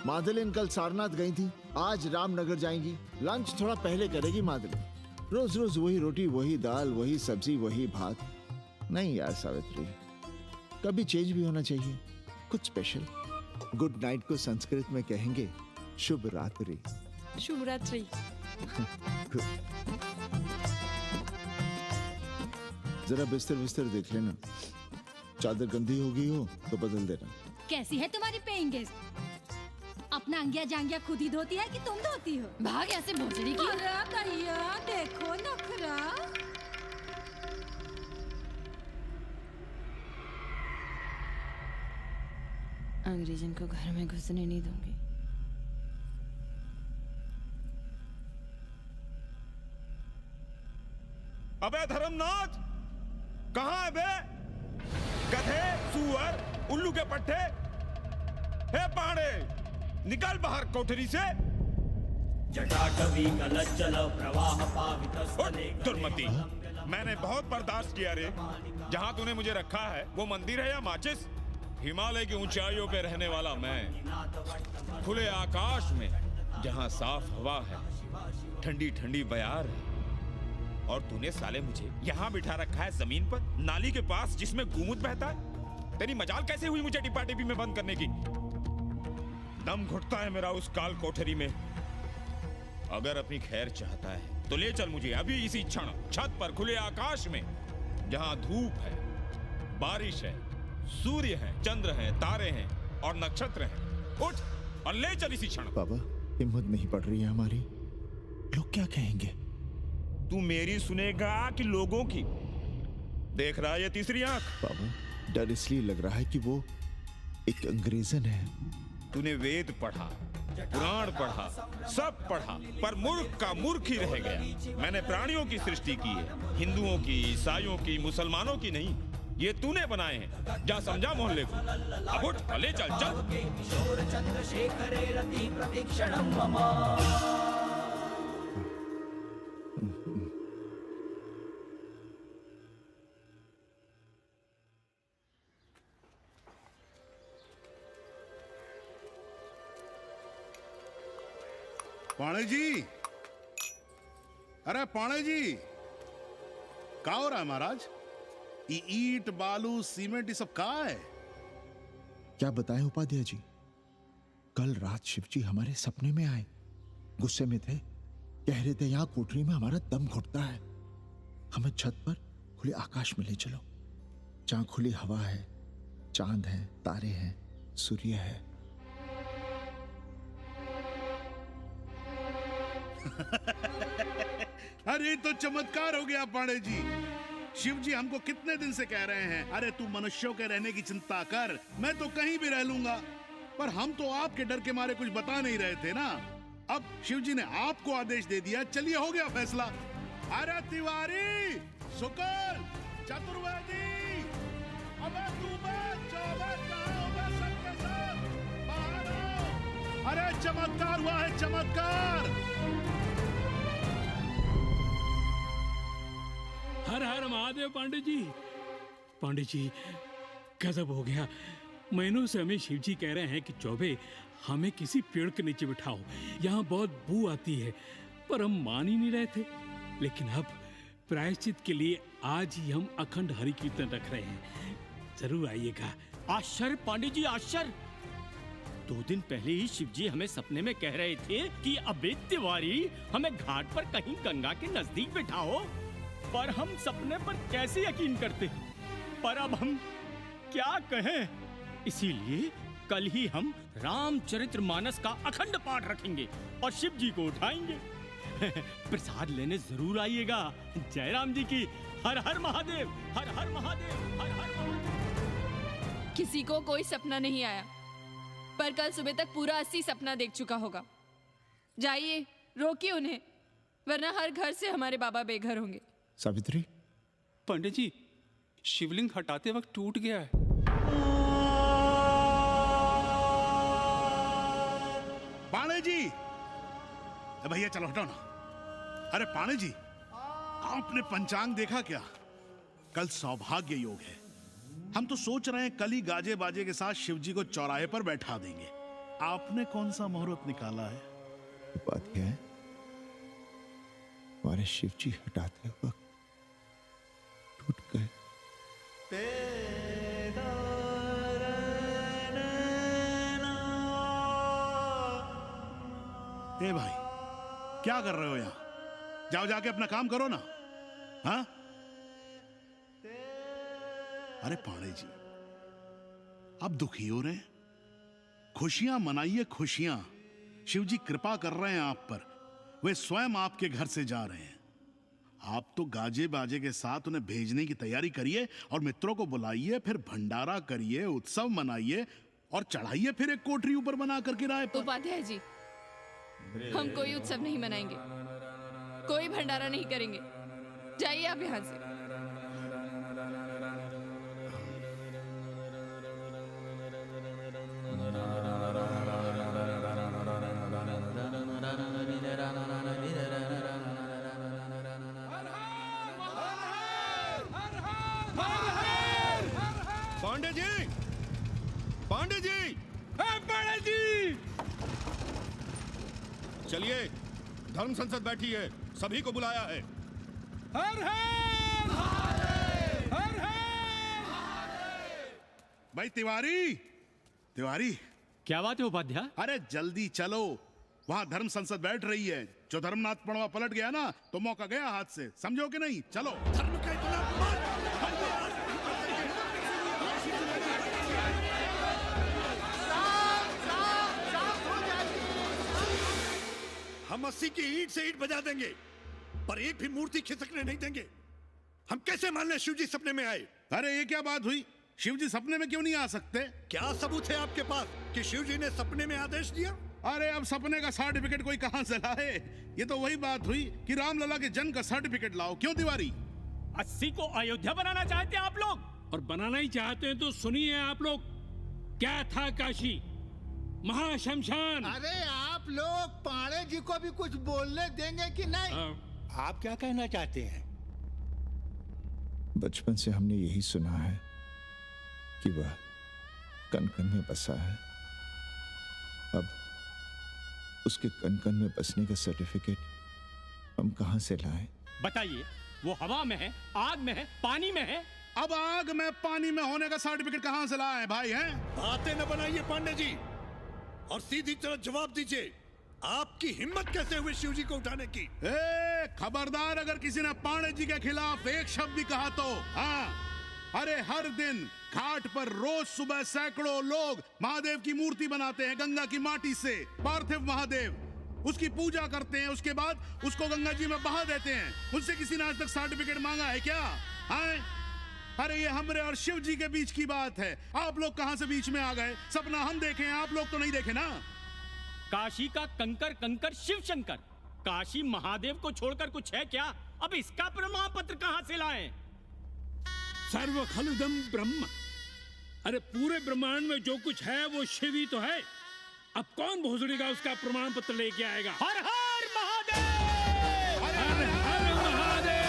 मादलिन कल सारनाथ गई थी, आज रामनगर जाएंगी। लंच थोड़ा पहले करेगी मादलिन। रोज रोज वही रोटी, वही दाल, वही सब्जी, वही भात। नहीं यार सावित्री, कभी चेंज भी होना चाहिए, कुछ स्पेशल। गुड नाइट को संस्कृत में कहेंगे शुभ रात्रि। शुभ रात्रि। जरा बिस्तर बिस्तर देख लेना, चादर गंदी हो गई हो तो बदल देना। कैसी है तुम्हारी पेइंग गेस्ट? अपना अंगिया जांगिया खुद ही धोती है कि तुम धोती हो? भाग ऐसे भोसड़ी की। अरे भैया देखो नखरा। अंग्रेजन को घर में घुसने नहीं दूंगी। अबे धर्मनाथ, कहाँ है बे? गधे, सुअर, उल्लू के पट्टे। हे पाड़े, निकल बाहर कोठरी से। जटाटवी कलज्जल प्रवाह पावितस्थले। दुर्मति, मैंने बहुत बर्दाश्त किया रे। जहाँ तूने मुझे रखा है वो मंदिर है या माचिस? हिमालय की ऊंचाइयों पे रहने वाला मैं, खुले आकाश में जहाँ साफ हवा है, ठंडी ठंडी बयार है, और तूने साले मुझे यहाँ बिठा रखा है जमीन पर, नाली के पास जिसमें गोमूत्र बहता है। तेरी मजाल कैसे हुई मुझे डिब्बा डिब्बी में बंद करने की? दम घुटता है मेरा उस काल कोठरी में। अगर अपनी खैर चाहता है तो ले चल मुझे अभी इसी क्षण छत पर खुले आकाश में, जहां धूप है, बारिश है, सूर्य है, चंद्र है, तारे हैं और नक्षत्र हैं। उठ और ले चल इसी क्षण। बाबा, हिम्मत नहीं पड़ रही है हमारी, लोग क्या कहेंगे? तू मेरी सुनेगा कि लोगों की? देख रहा है ये तीसरी आंख? बाबा, डर इसलिए लग रहा है कि वो एक अंग्रेजन है। तूने वेद पढ़ा, पुराण पढ़ा, सब पढ़ा, पर मूर्ख का मूर्ख ही रह गया। मैंने प्राणियों की सृष्टि की है, हिंदुओं की, ईसाइयों की, मुसलमानों की नहीं। ये तूने बनाए हैं। जा समझा मोहल्ले को। अब उठ, ले चल चल। पाणे जी, अरे पाणे जी, क्या हो रहा है महाराज? ये ईंट, बालू, सीमेंट, ये सब कहाँ है? क्या बताएं उपाध्याय जी, कल रात शिवजी हमारे सपने में आए, गुस्से में थे, कह रहे थे यहाँ कोठरी में हमारा दम घुटता है, हमें छत पर खुले आकाश में ले चलो, जहां खुली हवा है, चांद है, तारे हैं, सूर्य है। अरे तो चमत्कार हो गया पांडे जी। शिव जी हमको कितने दिन से कह रहे हैं, अरे तू मनुष्यों के रहने की चिंता कर, मैं तो कहीं भी रह लूंगा। पर हम तो आपके डर के मारे कुछ बता नहीं रहे थे ना। अब शिव जी ने आपको आदेश दे दिया, चलिए हो गया फैसला। अरे तिवारी, शुक्ल, चतुर्वेदी, अबे तू सबके साथ बाहर आओ। अरे चमत्कार हुआ है, चमत्कार। हर हर महादेव पांडे जी। पांडे जी गजब हो गया। महीनों से हमें शिव जी कह रहे हैं कि चौबे हमें किसी पेड़ के नीचे बिठाओ, यहाँ बहुत बू आती है, पर हम मान ही नहीं रहे थे। लेकिन अब प्रायश्चित के लिए आज ही हम अखंड हरि कीर्तन रख रहे हैं, जरूर आइएगा। आश्चर्य पांडे जी, आश्चर्य। 2 दिन पहले ही शिव जी हमें सपने में कह रहे थे कि अबे तिवारी हमें घाट पर कहीं गंगा के नजदीक बिठाओ, पर हम सपने पर कैसे यकीन करते। पर अब हम क्या कहें, इसीलिए कल ही हम रामचरितमानस का अखंड पाठ रखेंगे और शिव जी को उठाएंगे। प्रसाद लेने जरूर आइएगा। जय राम जी की। हर हर महादेव, हर हर महादेव, हर हर महादेव। किसी को कोई सपना नहीं आया, पर कल सुबह तक पूरा 80 सपना देख चुका होगा। जाइए, रोकिए उन्हें, वरना हर घर से हमारे बाबा बेघर होंगे। सावित्री, पंडित जी, शिवलिंग हटाते वक्त टूट गया है। पाणे जी, भैया चलो हटाओ ना। अरे पाणे जी, आपने पंचांग देखा क्या? कल सौभाग्य योग है। हम तो सोच रहे हैं कल ही गाजे बाजे के साथ शिव जी को चौराहे पर बैठा देंगे। आपने कौन सा मुहूर्त निकाला है? बात यह है, हमारे शिव जी हटाते वक्त टूट गए। ए भाई, क्या कर रहे हो यहाँ? जाओ जाके अपना काम करो ना। हाँ? अरे पाणे जी, आप दुखी हो रहे हैं? खुशियां मनाइए, खुशियां। शिव जी कृपा कर रहे हैं आप पर। वे स्वयं आपके घर से जा रहे हैं। आप तो गाजे बाजे के साथ उन्हें भेजने की तैयारी करिए और मित्रों को बुलाइए, फिर भंडारा करिए, उत्सव मनाइए और चढ़ाइए फिर एक कोठरी ऊपर बना करके राय पर। उपाध्याय जी, हम कोई उत्सव नहीं मनाएंगे, कोई भंडारा नहीं करेंगे। जाइए आप यहाँ से। पांडे जी, पांडे जी, पांडे जी, चलिए, धर्म संसद बैठी है, सभी को बुलाया है। हर हर हर हर। भाई तिवारी, तिवारी, क्या बात है उपाध्याय? अरे जल्दी चलो, वहां धर्म संसद बैठ रही है। जो धर्मनाथ पड़वा पलट गया ना, तो मौका गया हाथ से, समझो कि नहीं? चलो। धर्म का इतना हम 80 की ईंट से ईंट बजा देंगे, पर एक भी मूर्ति खिसकने नहीं देंगे। हम कैसे मान लें शिव जी सपने में आए? अरे ये क्या बात हुई? शिव जी सपने में क्यों नहीं आ सकते? क्या सबूत है आपके पास कि शिव जी ने सपने में आदेश दिया? अरे अब सपने का सर्टिफिकेट कोई कहां से लाए? ये तो वही बात हुई कि रामलला के जन्म का सर्टिफिकेट लाओ। क्यों तिवारी? 80 को अयोध्या बनाना चाहते हैं आप लोग? और बनाना ही चाहते हैं तो सुनिए आप लोग, क्या था काशी महाशमशान। अरे आप लोग पाणे जी को भी कुछ बोलने देंगे कि नहीं? आप क्या कहना चाहते हैं? बचपन से हमने यही सुना है कि वह कन कन में बसा है। अब उसके कन कन में बसने का सर्टिफिकेट हम कहां से लाएं? बताइए, वो हवा में है, आग में है, पानी में है? अब आग में पानी में होने का सर्टिफिकेट कहां से लाए भाई? हैं? बातें न बनाइए पांडे जी, और सीधी तरह जवाब दीजिए। आपकी हिम्मत कैसे हुई शिव जी को उठाने की? खबरदार, अगर किसी ने पांडे जी के खिलाफ एक शब्द भी कहा तो। हाँ, अरे हर दिन घाट पर रोज सुबह सैकड़ों लोग महादेव की मूर्ति बनाते हैं गंगा की माटी से, पार्थिव महादेव। उसकी पूजा करते हैं, उसके बाद उसको गंगा जी में बहा देते हैं। उनसे किसी ने आज तक सर्टिफिकेट मांगा है क्या? हाँ? अरे ये हमरे और शिव जी के बीच की बात है। आप लोग कहां से बीच में आ गए? सपना हम देखे हैं, आप लोग तो नहीं देखे ना। काशी का कंकर कंकर शिव शंकर, काशी महादेव को छोड़कर कुछ है क्या? अब इसका प्रमाण पत्र कहां से लाएं? सर्व खलुदम ब्रह्म। अरे पूरे ब्रह्मांड में जो कुछ है वो शिव ही तो है। अब कौन भोसड़ी का उसका प्रमाण पत्र लेके आएगा? हर हर महादेव! हर हर महादेव!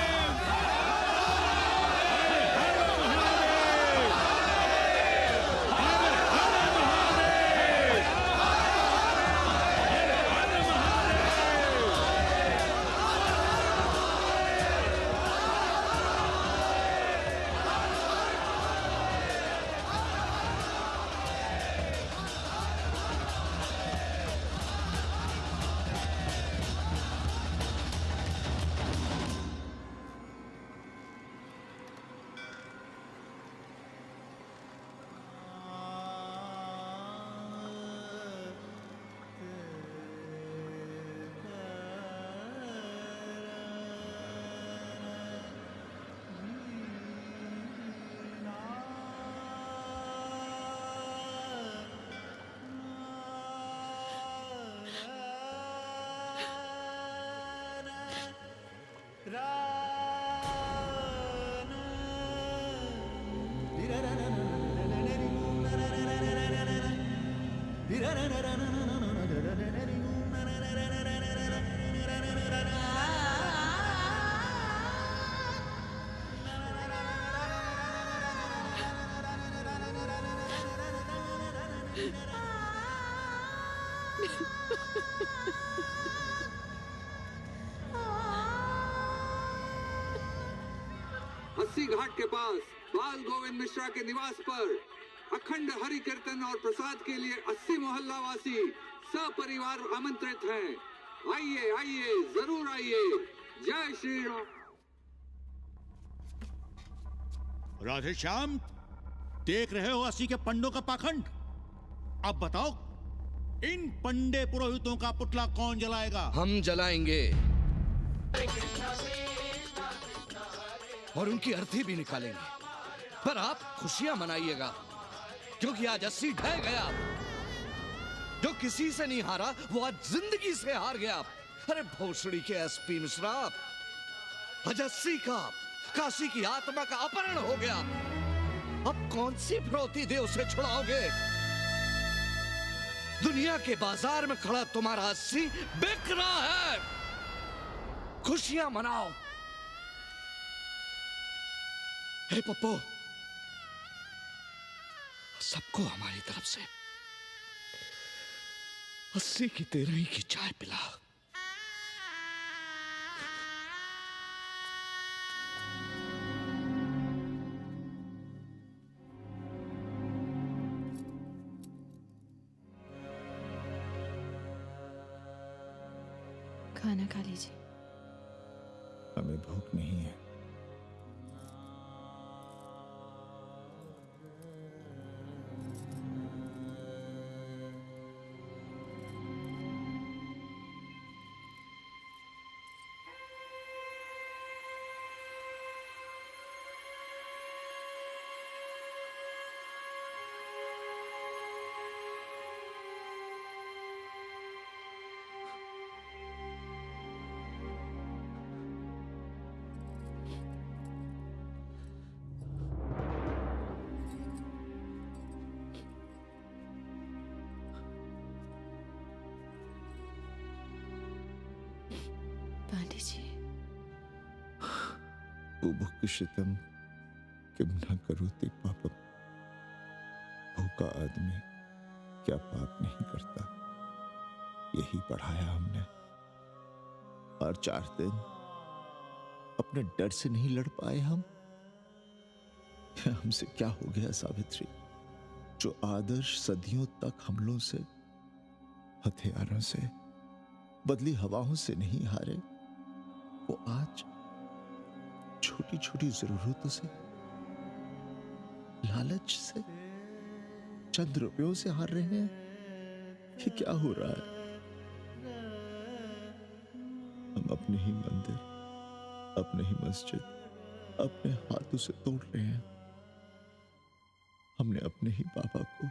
अस्सी घाट के पास बाल गोविंद मिश्रा के निवास पर अखंड हरि कीर्तन और प्रसाद के लिए 80 मोहल्ला वासी सपरिवार आमंत्रित हैं। आइए आइए, जरूर आइए। जय श्री राम। राधे श्याम, देख रहे हो 80 के पंडों का पाखंड? अब बताओ, इन पंडे पुरोहितों का पुतला कौन जलाएगा? हम जलाएंगे और उनकी अर्थी भी निकालेंगे। पर आप खुशियां मनाइएगा, क्योंकि आज 80 ढह गया। जो किसी से नहीं हारा वो आज जिंदगी से हार गया। अरे भोसड़ी के एसपी मिश्रा, आज 80 का काशी की आत्मा का अपहरण हो गया। अब कौन सी फिरौती दे उसे छुड़ाओगे? दुनिया के बाजार में खड़ा तुम्हारा 80 बिक रहा है। खुशियां मनाओ। हे पप्पू, सबको हमारी तरफ से 80 की 13 की चाय पिला। खाना खा लीजिए। हमें भूख नहीं है। पांडे जी, बुभुक्षितम किम न करोति पापम। भूखा आदमी क्या पाप नहीं करता, यही पढ़ाया हमने। और 4 दिन अपने डर से नहीं लड़ पाए हम। हमसे क्या हो गया सावित्री? जो आदर्श सदियों तक हमलों से, हथियारों से, बदली हवाओं से नहीं हारे, वो आज छोटी छोटी जरूरतों से, लालच से, चंद रुपयों से हार रहे हैं। ये क्या हो रहा है? अपने ही मंदिर, अपने ही मस्जिद अपने हाथों से तोड़ रहे हैं। हमने अपने ही बाबा को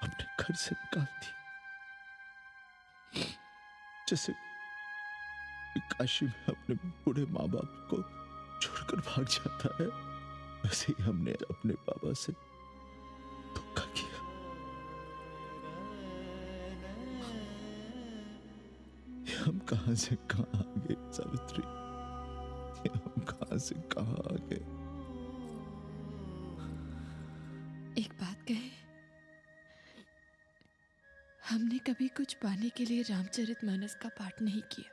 अपने घर से निकाल दिया। जैसे काशी में अपने बूढ़े माँ बाप को छोड़कर भाग जाता है, वैसे ही हमने अपने बाबा से धोखा किया। ये हम कहां से कहां आ गए सावित्री, ये हम कहां से कहां आ गए। एक बात कहे, हमने कभी कुछ पाने के लिए रामचरितमानस का पाठ नहीं किया।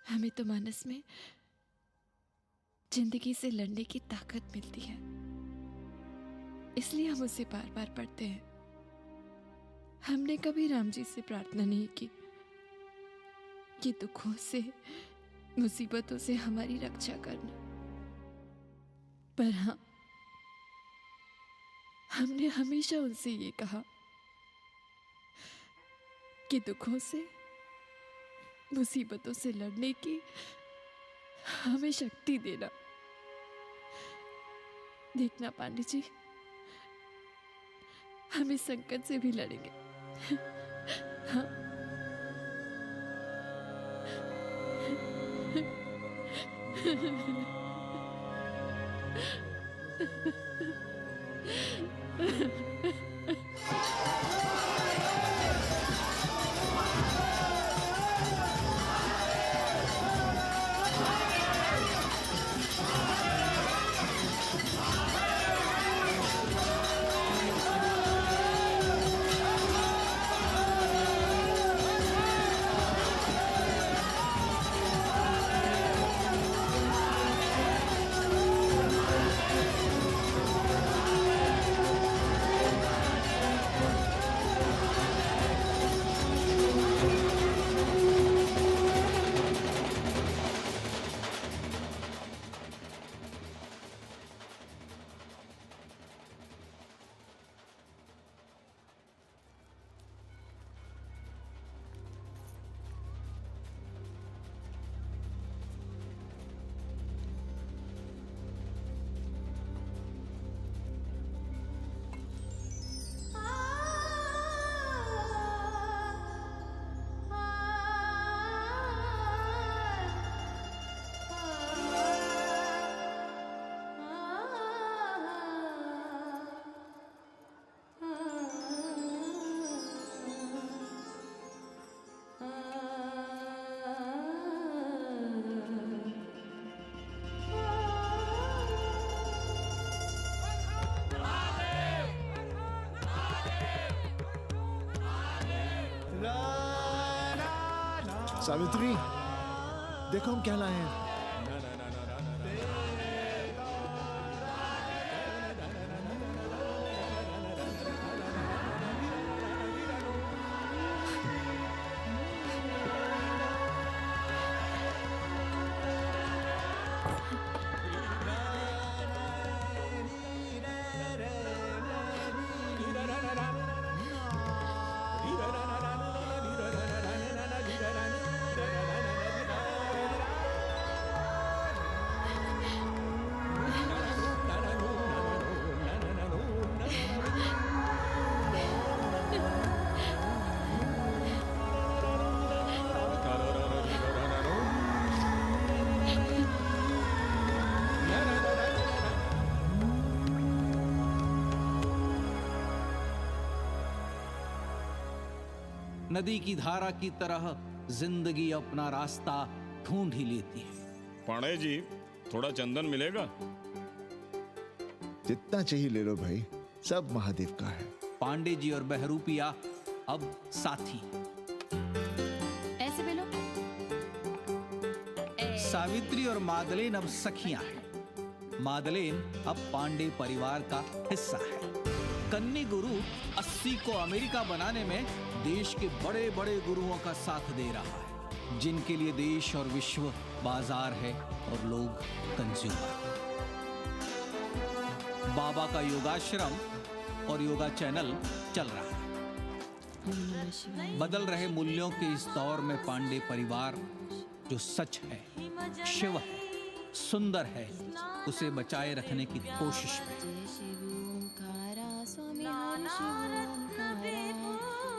हमें तो मानस में जिंदगी से लड़ने की ताकत मिलती है, इसलिए हम उसे बार बार पढ़ते हैं। हमने कभी राम जी से प्रार्थना नहीं की कि दुखों से, मुसीबतों से हमारी रक्षा करना, पर हाँ, हमने हमेशा उनसे ये कहा कि दुखों से, मुसीबतों से लड़ने की हमें शक्ति देना। देखना पांडे जी, हम इस संकट से भी लड़ेंगे। हाँ। सावित्री, देखो हम क्या लाए हैं। नदी की धारा की तरह जिंदगी अपना रास्ता ढूंढ ही लेती है। पांडे जी, थोड़ा चंदन मिलेगा? जितना चाहिए ले लो भाई, सब महादेव का है। पांडे जी और बहरूपिया अब साथी। ऐसे बेलो। सावित्री और मादलेन अब सखियां हैं। मादलेन अब पांडे परिवार का हिस्सा है। कन्नी गुरु 80 को अमेरिका बनाने में देश के बड़े बड़े गुरुओं का साथ दे रहा है, जिनके लिए देश और विश्व बाजार है और लोग कंज्यूमर। बाबा का योगाश्रम और योगा चैनल चल रहा है। बदल रहे मूल्यों के इस दौर में पांडे परिवार जो सच है, शिव है, सुंदर है, उसे बचाए रखने की कोशिश में।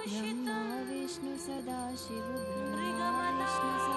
ब्रह्मा विष्णु सदा शिव ब्रह्मा विष्णु